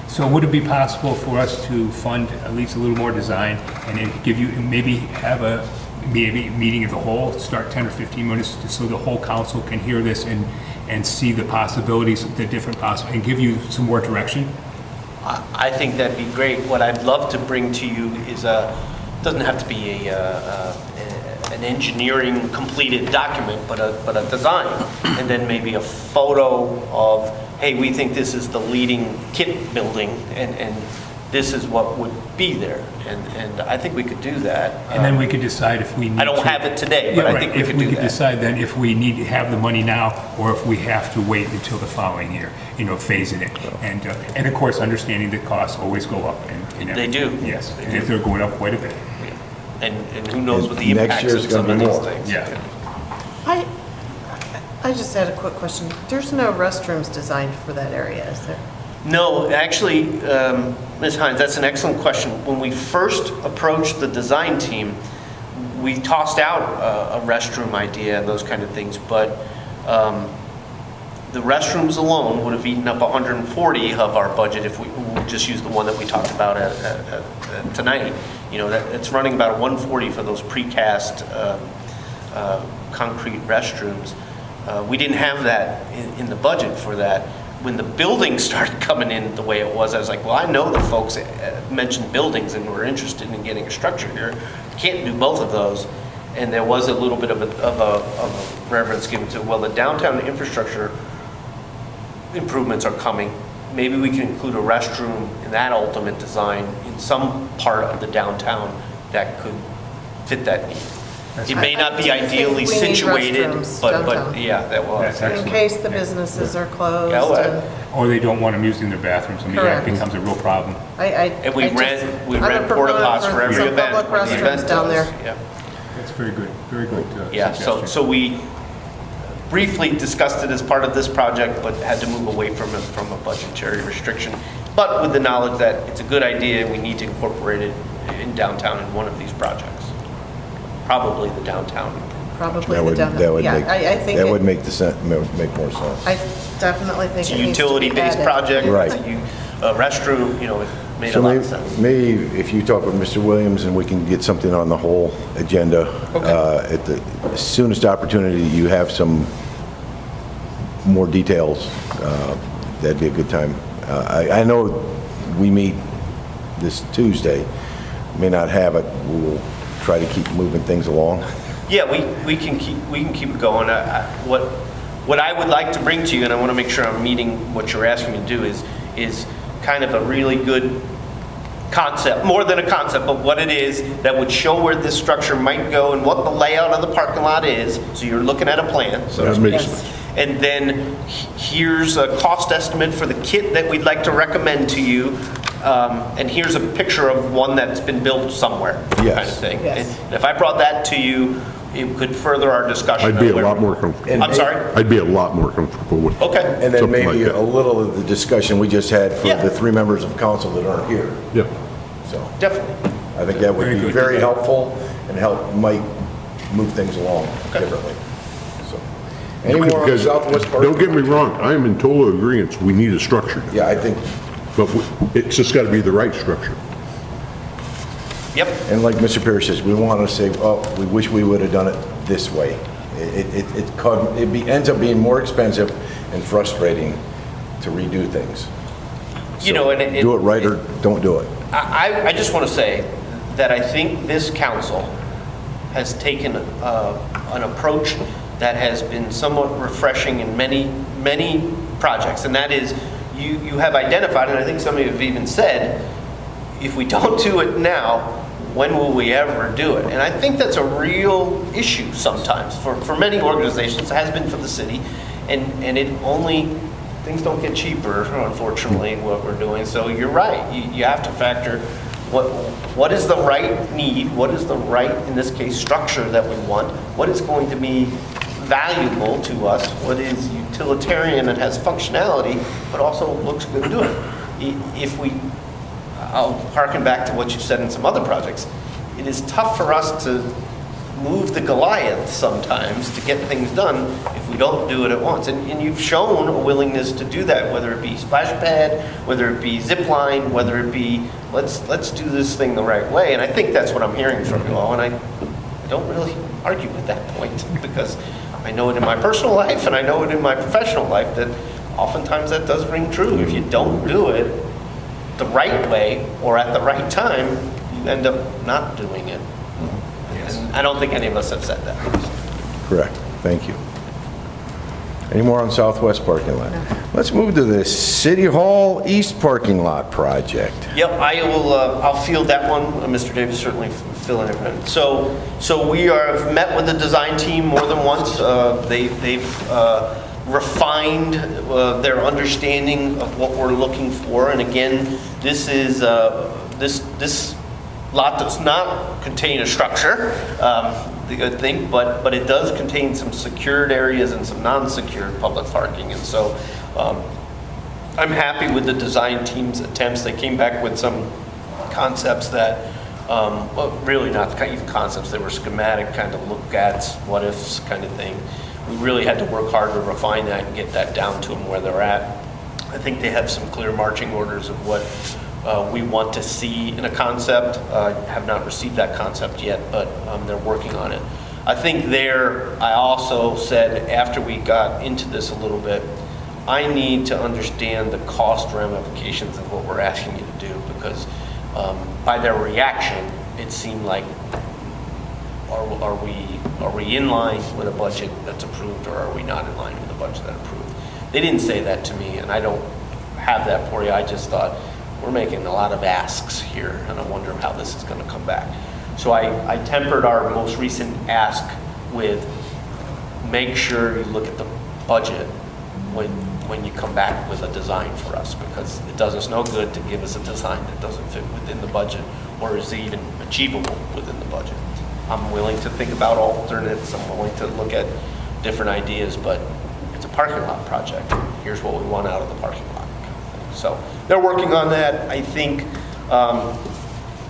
So would it be possible for us to fund at least a little more design and then give you, maybe have a meeting of the whole, start 10 or 15 minutes so the whole council can hear this and see the possibilities, the different possibilities, and give you some more direction?
I think that'd be great. What I'd love to bring to you is doesn't have to be an engineering completed document, but a design, and then maybe a photo of, hey, we think this is the leading kit building, and this is what would be there, and I think we could do that.
And then we could decide if we need to.
I don't have it today, but
Yeah,
I
right.
think we
If
could
we
do
could
that.
decide then if we need to have the money now, or if we have to wait until the following year, phasing it. And of course, understanding that costs always go up. And
They do.
Yes,
They
and
do.
if they're going up quite a bit.
And who knows what the
And next
impacts
year's
of some
gonna
of
be
these
more.
things.
Yeah.
I just had a quick question. There's no restrooms designed for that area, is there?
No, actually, Ms. Hines, that's an excellent question. When we first approached the design team, we tossed out a restroom idea and those kind of things, but the restrooms alone would have eaten up 140 of our budget if we just used the one that we talked about tonight. It's running about a 140 for those precast concrete restrooms. We didn't have that in the budget for that. When the buildings started coming in the way it was, I was like, well, I know the folks mentioned buildings and were interested in getting a structure here. Can't do both of those. And there was a little bit of a reverence given to, well, the downtown infrastructure improvements are coming. Maybe we can include a restroom in that ultimate design in some part of the downtown that could fit that need. It may not be
I do think
ideally
we need
situated,
restrooms
but
downtown.
yeah, that was.
That's
In
excellent.
case the businesses are closed.
Yeah, well,
and
Or they don't want them using their bathrooms. I mean, that
Correct.
becomes a real problem.
And we
I just-
rent
I'm a
porta
proponent
pots for every
some
event.
public
when the event
restrooms down
does.
there.
Yeah.
That's very good, very good
Yeah,
suggestion.
so we briefly discussed it as part of this project, but had to move away from it from a budgetary restriction. But with the knowledge that it's a good idea and we need to incorporate it in downtown in one of these projects. Probably the downtown.
Probably
That
the
would,
downtown.
that would
Yeah,
make,
I think
that
it-
would make make more sense.
I definitely think
It's
it
a
needs to be
utility-based
added.
project.
Right.
It's a restroom, it made a
So
lot of sense.
maybe if you talk with Mr. Williams and we can get something on the whole agenda at the soonest opportunity, you have some more details, that'd be a good time. I know we meet this Tuesday, may not have it, we'll try to keep moving things along.
Yeah, we can keep it going. What I would like to bring to you, and I want to make sure I'm meeting what you're asking me to do, is kind of a really good concept, more than a concept, but what it is that would show where this structure might go and what the layout of the parking lot is. So you're looking at a plan. So to
That
speak.
makes-
And then here's a cost estimate for the kit that we'd like to recommend to you. And here's a picture of one that's been built somewhere, kind of
Yes.
thing.
Yes.
And if I brought that to you, it could further our discussion.
I'd be
on
a
where
lot
we-
more comfortable.
I'm sorry?
I'd be a lot more comfortable with.
Okay.
And then
Something
maybe
like that.
a little of the discussion we just had for
Yeah.
the 3 members of council that aren't here.
Yeah.
So
Definitely.
I think that would
Very
be
good.
very helpful and help Mike move things along
Okay.
differently. So, any more on
Because,
Southwest Park?
don't get me wrong, I am in total agreement, we need a structure.
Yeah, I think,
But it's just got to be the right structure.
Yep.
and like Mr. Pierce says, we want to say, oh, we wish we would have done it this way. Ends up being more expensive and frustrating to redo things.
You know, and
Do it right or don't do it.
I just want to say that I think this council has taken an approach that has been somewhat refreshing in many, many projects. And that is, you have identified, and I think some of you have even said, if we don't do it now, when will we ever do it? And I think that's a real issue sometimes for many organizations. It has been for the city. And it only, things don't get cheaper, unfortunately, what we're doing. So you're right. You have to factor what is the right need, what is the right, in this case, structure that we want, what is going to be valuable to us, what is utilitarian and has functionality, but also looks good to do it. If we, I'll harken back to what you said in some other projects, it is tough for us to move the Goliath sometimes to get things done if we don't do it at once. And you've shown a willingness to do that, whether it be splash pad, whether it be zip line, whether it be let's do this thing the right way. And I think that's what I'm hearing from you all. And I don't really argue with that point because I know it in my personal life and I know it in my professional life that oftentimes that does ring true. If you don't do it the right way or at the right time, you end up not doing it. And I don't think any of us have said that.
Correct. Thank you. Any more on Southwest parking lot? Let's move to the City Hall East parking lot project.
Yep, I will. I'll field that one. Mr. Davis certainly fill in everything. So we have met with the design team more than once. They've refined their understanding of what we're looking for. And again, this is this lot does not contain a structure, the good thing, but it does contain some secured areas and some non-secured public parking. And so I'm happy with the design team's attempts. They came back with some concepts that, well, really not even concepts, they were schematic kind of look at, what ifs kind of thing. We really had to work hard to refine that and get that down to them where they're at. I think they have some clear marching orders of what we want to see in a concept. Have not received that concept yet, but they're working on it. I think I also said after we got into this a little bit, I need to understand the cost ramifications of what we're asking you to do because by their reaction, it seemed like, are we in line with a budget that's approved or are we not in line with a budget that's approved? They didn't say that to me and I don't have that for you. I just thought, we're making a lot of asks here, and I wonder how this is going to come back. So I tempered our most recent ask with make sure you look at the budget when you come back with a design for us, because it does us no good to give us a design that doesn't fit within the budget or is even achievable within the budget. I'm willing to think about alternatives. I'm willing to look at different ideas, but it's a parking lot project. Here's what we want out of the parking lot. So they're working on that. I think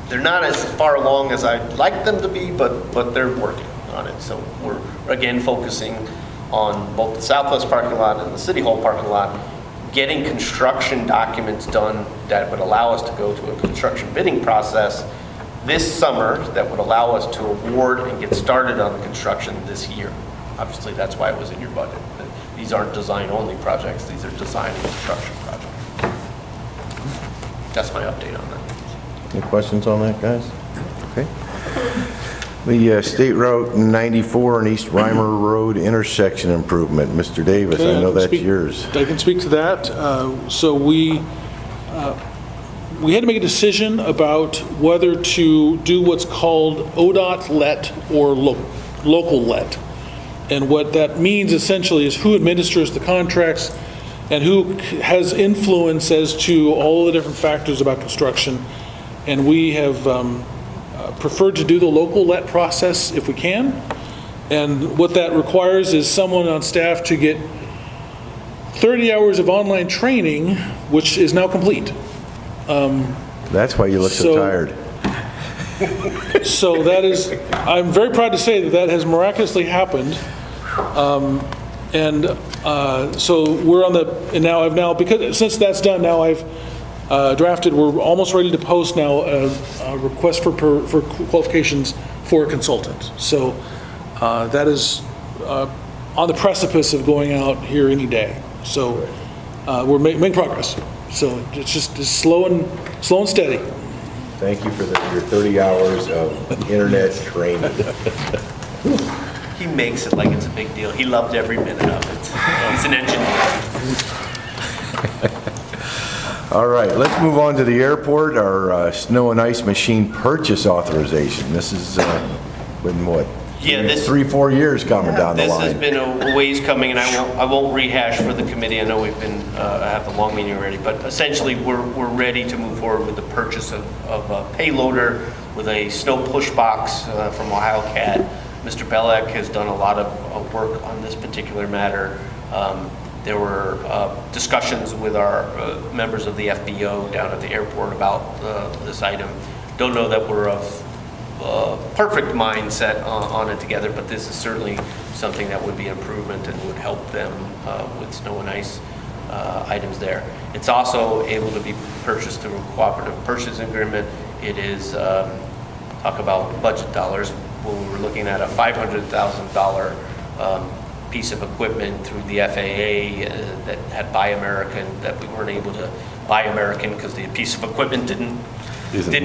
they're not as far along as I'd like them to be, but they're working on it. So we're, again, focusing on both the Southwest parking lot and the City Hall parking lot, getting construction documents done that would allow us to go to a construction bidding process this summer that would allow us to award and get started on the construction this year. Obviously, that's why it was in your budget. These aren't design-only projects. These are design and construction projects. That's my update on that.
Any questions on that, guys? Okay. The State Route 94 and East Reimer Road intersection improvement. Mr. Davis, I know that's yours.
I can speak to that. So we had to make a decision about whether to do what's called ODOT let or local let. And what that means essentially is who administers the contracts and who has influence as to all the different factors about construction. And we have preferred to do the local let process if we can. And what that requires is someone on staff to get 30 hours of online training, which is now complete.
That's why you look so
So-
tired.
So that is, I'm very proud to say that that has miraculously happened. So we're on the, and now I've now, because, since that's done, now I've drafted, we're almost ready to post now a request for qualifications for a consultant. So that is on the precipice of going out here any day. So we're making progress. So it's just slow and steady.
Thank you for your 30 hours of internet training.
He makes it like it's a big deal. He loved every minute of it. He's an engineer.
All right, let's move on to the airport, our snow and ice machine purchase authorization. This is been what?
Yeah, this-
3-4 years coming down the
This has
line.
been a ways coming, and I won't rehash for the committee. I know we've been, have the long meeting already, but essentially, we're ready to move forward with the purchase of a payloader with a snow push box from Ohio CAD. Mr. Belek has done a lot of work on this particular matter. There were discussions with our members of the FBO down at the airport about this item. Don't know that we're of perfect mindset on it together, but this is certainly something that would be an improvement and would help them with snow and ice items there. It's also able to be purchased through a cooperative purchase agreement. It is, talk about budget dollars, when we were looking at a $500,000 piece of equipment through the FAA that had Buy American, that we weren't able to buy American because the piece of equipment didn't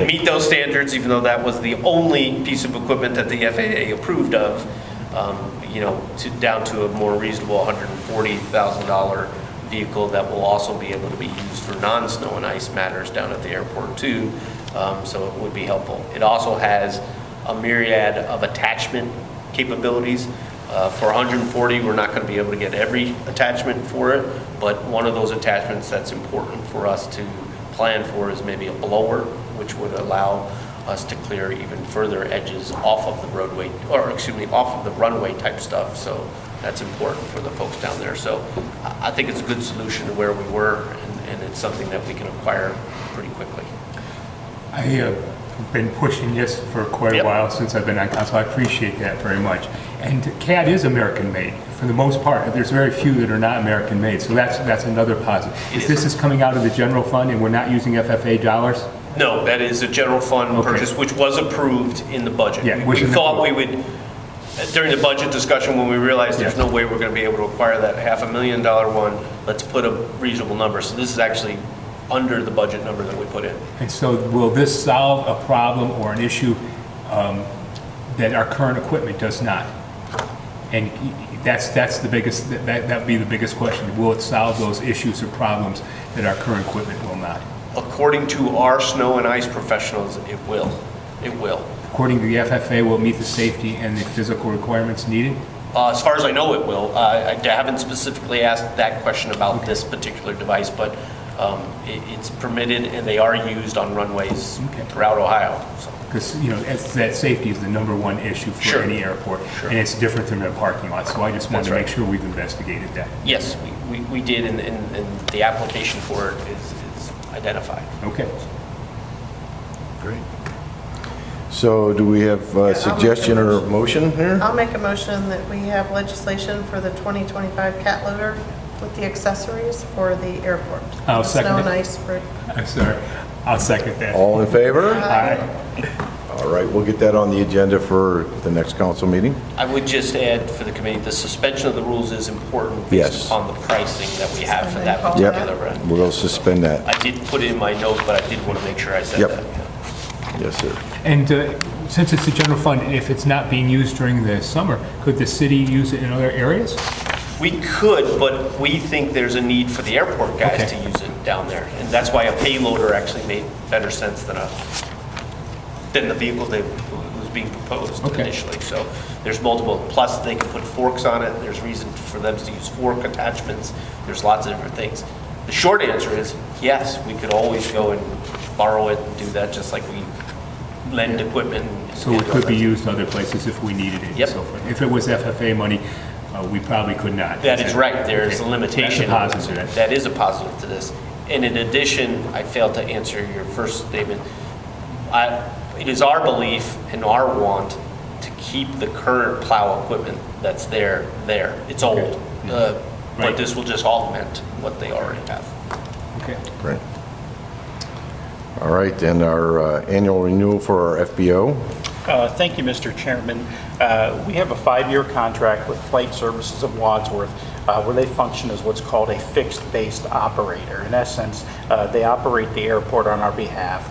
meet those standards, even though that was the only piece of equipment that the FAA approved of, down to a more reasonable $140,000 vehicle that will also be able to be used for non-snow and ice matters down at the airport too, so it would be helpful. It also has a myriad of attachment capabilities. For 140, we're not going to be able to get every attachment for it, but one of those attachments that's important for us to plan for is maybe a blower, which would allow us to clear even further edges off of the roadway, off of the runway type stuff. So that's important for the folks down there. So I think it's a good solution to where we were, and it's something that we can acquire pretty quickly.
I have been pushing this for quite a while since I've been on council. I appreciate that very much. And CAD is American-made for the most part. There's very few that are not American-made, so that's another positive. If this is coming out of the general fund and we're not using FFA dollars?
No, that is a general fund purchase, which was approved in the budget.
Yeah,
We thought we would, during the budget discussion, when we realized there's no way we're going to be able to acquire that $500,000 one, let's put a reasonable number. So this is actually under the budget number that we put in.
And so will this solve a problem or an issue that our current equipment does not? And that's the biggest, that would be the biggest question. Will it solve those issues or problems that our current equipment will not?
According to our snow and ice professionals, it will. It will.
According to the FFA, will it meet the safety and the physical requirements needed?
As far as I know, it will. I haven't specifically asked that question about this particular device, but it's permitted and they are used on runways throughout Ohio. So.
Because, that safety is the #1 issue for any airport. And it's different than a parking lot. So I just wanted to make sure we've investigated that.
Yes, we did, and the application for it is identified.
Okay.
Great. So do we have a suggestion or a motion here?
I'll make a motion that we have legislation for the 2025 cat loader with the accessories for the airport.
I'll second
Snow and
it.
ice for
I'm sorry. I'll second that.
All in favor?
Aye.
All right, we'll get that on the agenda for the next council meeting.
I would just add for the committee, the suspension of the rules is important
Yes.
based upon the pricing that we have for that
Yep.
particular run.
We'll suspend that.
I did put it in my note, but I did want to make sure I said
Yep.
that.
Yes, sir.
And since it's a general fund, if it's not being used during the summer, could the city use it in other areas?
We could, but we think there's a need for the airport guys to use it down there. And that's why a payloader actually made better sense than the vehicle that was being proposed initially. So there's multiple, plus they can put forks on it. There's reason for them to use fork attachments. There's lots of different things. The short answer is yes, we could always go and borrow it and do that just like we lend equipment
So it could be used other places if we needed it and
Yep.
so forth. If it was FFA money, we probably could not.
That is right, there's a
Okay.
limitation.
That's a positive.
That is a positive to this. And in addition, I failed to answer your first statement. It is our belief and our want to keep the current plow equipment that's there. It's old, but
Right.
this will just augment what they already have.
Okay.
Great. All right, and our annual renewal for our FBO.
Thank you, Mr. Chairman. We have a 5-year contract with Flight Services of Wadsworth where they function as what's called a fixed-based operator. In essence, they operate the airport on our behalf,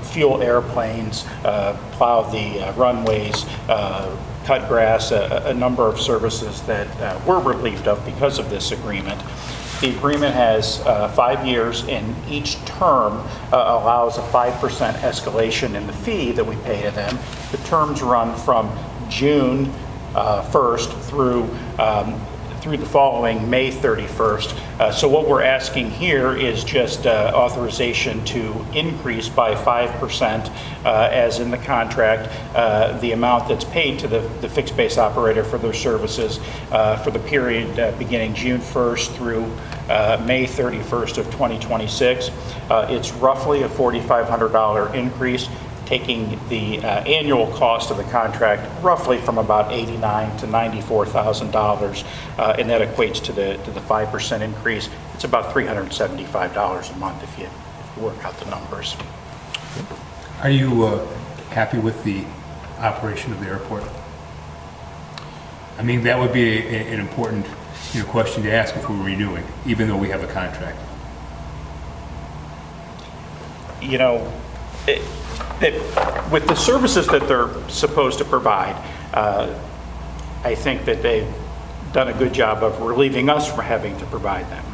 fuel airplanes, plow the runways, cut grass, a number of services that we're relieved of because of this agreement. The agreement has 5 years, and each term allows a 5% escalation in the fee that we pay to them. The terms run from June 1st through the following May 31st. So what we're asking here is just authorization to increase by 5% as in the contract, the amount that's paid to the fixed base operator for their services for the period beginning June 1st through May 31st of 2026. It's roughly a $4,500 increase, taking the annual cost of the contract roughly from about $89,000 to $94,000, and that equates to the 5% increase. It's about $375 a month if you work out the numbers.
Are you happy with the operation of the airport? I mean, that would be an important question to ask if we were renewing, even though we have a contract.
With the services that they're supposed to provide, I think that they've done a good job of relieving us from having to provide them.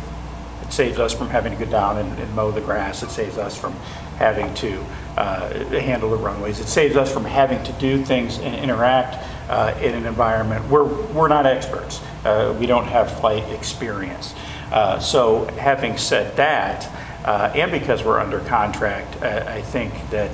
It saves us from having to go down and mow the grass. It saves us from having to handle the runways. It saves us from having to do things and interact in an environment where we're not experts. We don't have flight experience. So having said that, and because we're under contract, I think that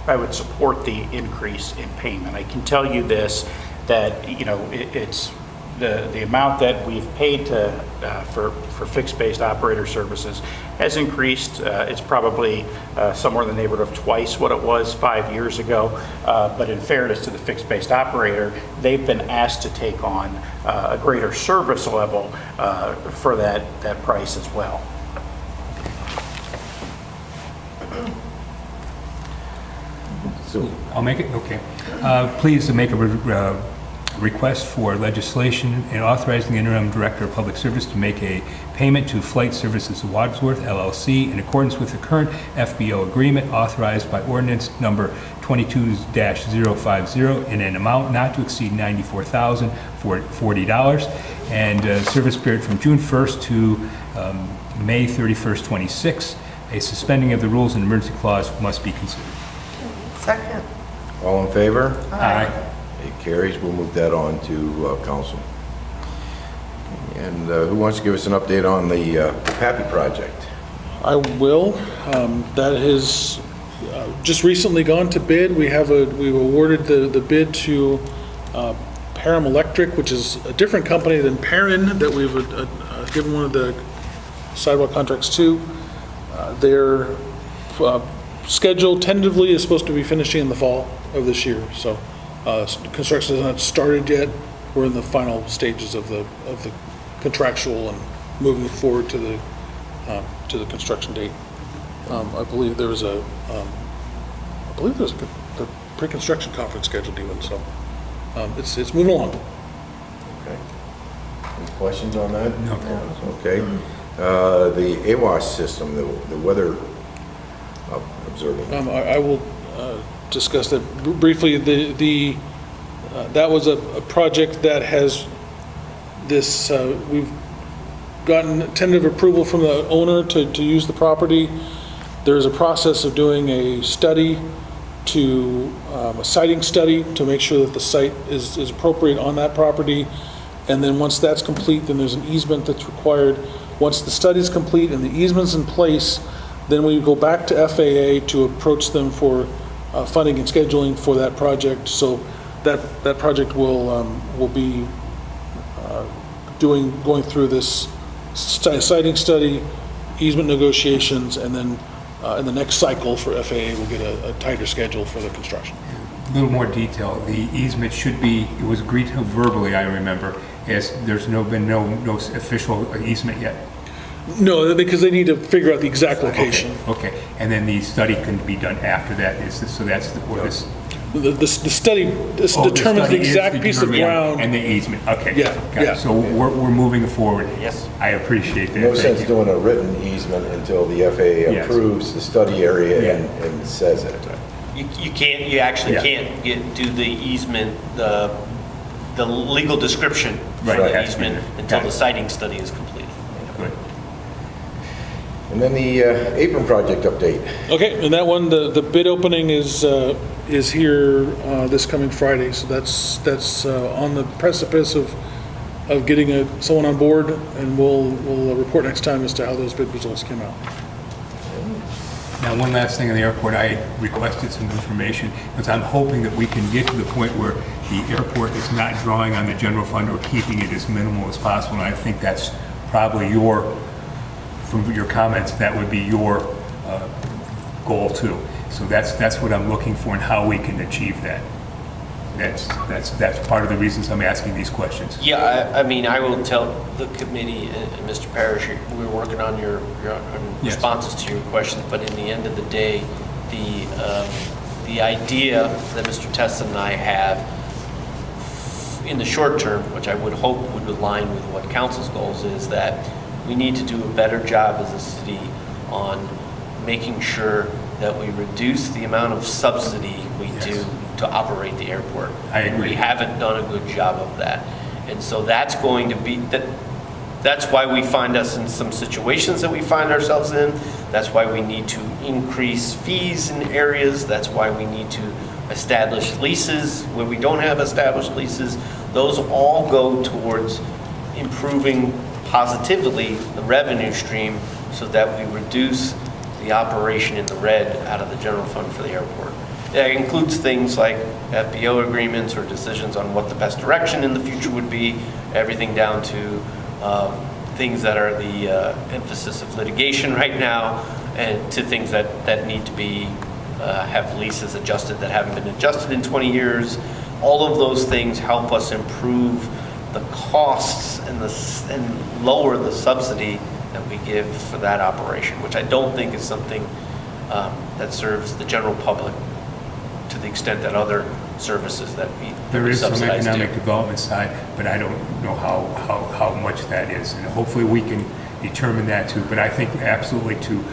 I would support the increase in payment. I can tell you this, that it's the amount that we've paid to for fixed-based operator services has increased. It's probably somewhere in the neighborhood of twice what it was 5 years ago. But in fairness to the fixed-based operator, they've been asked to take on a greater service level for that price as well.
So,
I'll make it, okay. Please make a request for legislation and authorizing the interim director of public service to make a payment to Flight Services of Wadsworth LLC in accordance with the current FBO agreement authorized by ordinance number 22-050 in an amount not to exceed $94,040 and service period from June 1st to May 31st, 26. A suspending of the rules and emergency clause must be considered.
Second.
all in favor?
Aye.
It carries. We'll move that on to council. And who wants to give us an update on the Pappy project?
I will. That has just recently gone to bid. We've awarded the bid to Param Electric, which is a different company than Perrin that we've given one of the sidewalk contracts to. Their schedule tentatively is supposed to be finishing in the fall of this year. So construction has not started yet. We're in the final stages of the contractual and moving forward to the construction date. I believe there was a pre-construction conference scheduled even, so it's moving along.
Okay. Any questions on that?
No.
Okay. The AWAS system, the weather observing.
I will discuss that briefly. That was a project that has this, we've gotten tentative approval from the owner to use the property. There's a process of doing a study a siting study to make sure that the site is appropriate on that property. And then once that's complete, then there's an easement that's required. Once the study's complete and the easement's in place, Then we go back to FAA to approach them for funding and scheduling for that project. So that project will be going through this siting study, easement negotiations, and then in the next cycle for FAA, we'll get a tighter schedule for the construction.
A little more detail. The easement should be, it was agreed to verbally, I remember, as there's been no official easement yet.
No, because they need to figure out the exact location.
Okay, and then the study can be done after that, so that's where this...
The study determines the exact piece of ground.
And the easement, okay.
Yeah,
Got it.
yeah.
So we're moving forward.
Yes.
I appreciate that.
No
Thank
sense
you.
doing a written easement until the FAA
Yes.
approves the study area
Yeah.
and says it.
You actually
Yeah.
can't do the easement, the legal description for
Right,
the
that's
easement
good.
until
Got
the
it.
siting study is completed.
Good.
And then the apron project update.
Okay, and that one, the bid opening is here this coming Friday, so that's on the precipice of getting someone on board, and we'll report next time as to how those bid results came out.
Now, one last thing on the airport, I requested some information, because I'm hoping that we can get to the point where the airport is not drawing on the general fund or keeping it as minimal as possible, and I think that's probably from your comments, that would be your goal too. So that's what I'm looking for and how we can achieve that. That's part of the reasons I'm asking these questions.
Yeah, I mean, I will tell the committee and Mr. Parrish, we're working on your
Yes.
responses to your questions, but in the end of the day, the idea that Mr. Testa and I have in the short term, which I would hope would align with what council's goals is, that we need to do a better job as a city on making sure that we reduce the amount of subsidy we do to operate the airport.
I agree.
We haven't done a good job of that. And so that's going to be, that's why we find us in some situations that we find ourselves in. That's why we need to increase fees in areas. That's why we need to establish leases where we don't have established leases. Those all go towards improving positively the revenue stream so that we reduce the operation in the red out of the general fund for the airport. That includes things like FBO agreements or decisions on what the best direction in the future would be, everything down to things that are the emphasis of litigation right now, and to things that need to be have leases adjusted that haven't been adjusted in 20 years. All of those things help us improve the costs and lower the subsidy that we give for that operation, which I don't think is something that serves the general public to the extent that other services that we
There is some
subsidize
economic
do.
development side, but I don't know how much that is. And hopefully we can determine that too. But I think absolutely to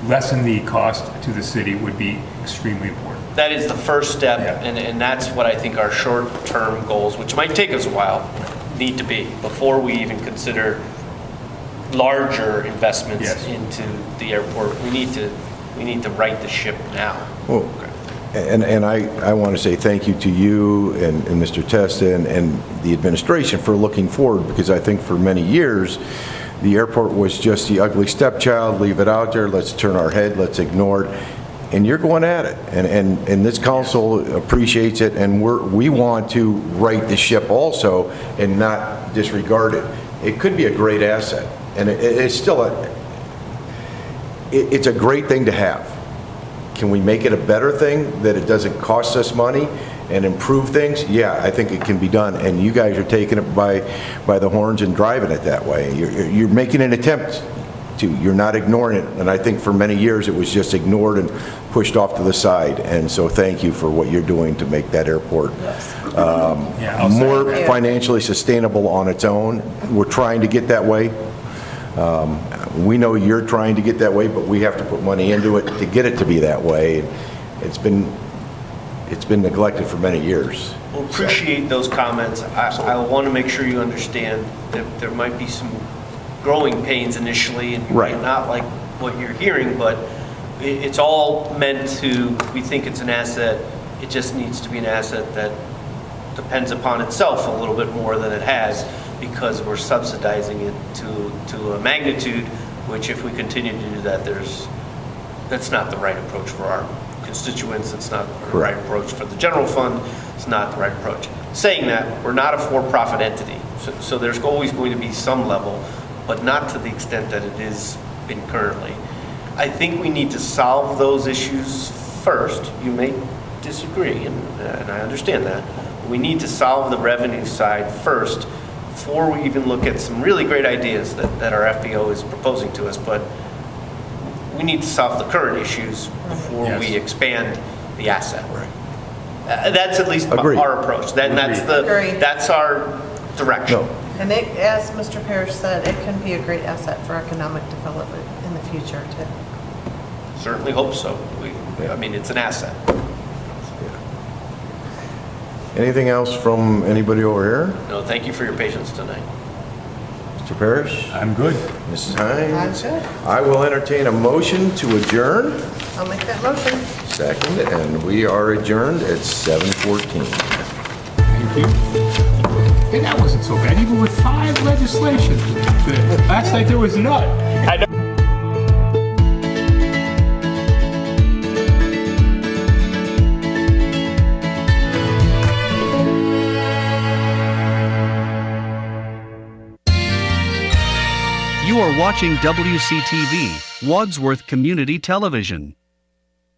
lessen the cost to the city would be extremely important.
That is the first step,
Yeah.
and that's what I think our short-term goals, which might take us a while, need to be before we even consider larger investments
Yes.
into the airport. We need to right the ship now.
Well, and I want to say thank you to you and Mr. Testa and the administration for looking forward, because I think for many years, the airport was just the ugly stepchild, leave it out there, let's turn our head, let's ignore it. And you're going at it, and this council appreciates it, and we want to right the ship also and not disregard it. It could be a great asset, and it's still it's a great thing to have. Can we make it a better thing, that it doesn't cost us money and improve things? Yeah, I think it can be done, and you guys are taking it by the horns and driving it that way. You're making an attempt to. You're not ignoring it, and I think for many years it was just ignored and pushed off to the side, and so thank you for what you're doing to make that airport
Yeah, I'll
more
second.
financially sustainable on its own. We're trying to get that way. We know you're trying to get that way, but we have to put money into it to get it to be that way. It's been neglected for many years.
Well, appreciate those comments. I want to make sure you understand that there might be some growing pains initially, and you
Right.
might not like what you're hearing, but it's all meant to, we think it's an asset. It just needs to be an asset that depends upon itself a little bit more than it has, because we're subsidizing it to a magnitude which, if we continue to do that, there's That's not the right approach for our constituents, it's not the right approach for the general fund, it's not the right approach. Saying that, we're not a for-profit entity, so there's always going to be some level, but not to the extent that it is been currently. I think we need to solve those issues first. You may disagree, and I understand that. We need to solve the revenue side first before we even look at some really great ideas that our FBO is proposing to us, but we need to solve the current issues before we expand the asset. That's at least our approach. That's our direction.
No.
And it, as Mr. Parrish said, it can be a great asset for economic development in the future too.
Certainly hope so. I mean, it's an asset.
Anything else from anybody over here?
No, thank you for your patience tonight.
Mr. Parrish?
I'm good.
Mrs. Hines?
I'm good.
I will entertain a motion to adjourn.
I'll make that motion.
Second, and we are adjourned at 7:14.
Thank you. Hey, that wasn't so bad, even with 5 legislation. Last night there was none.
You are watching WCTV, Wadsworth Community Television.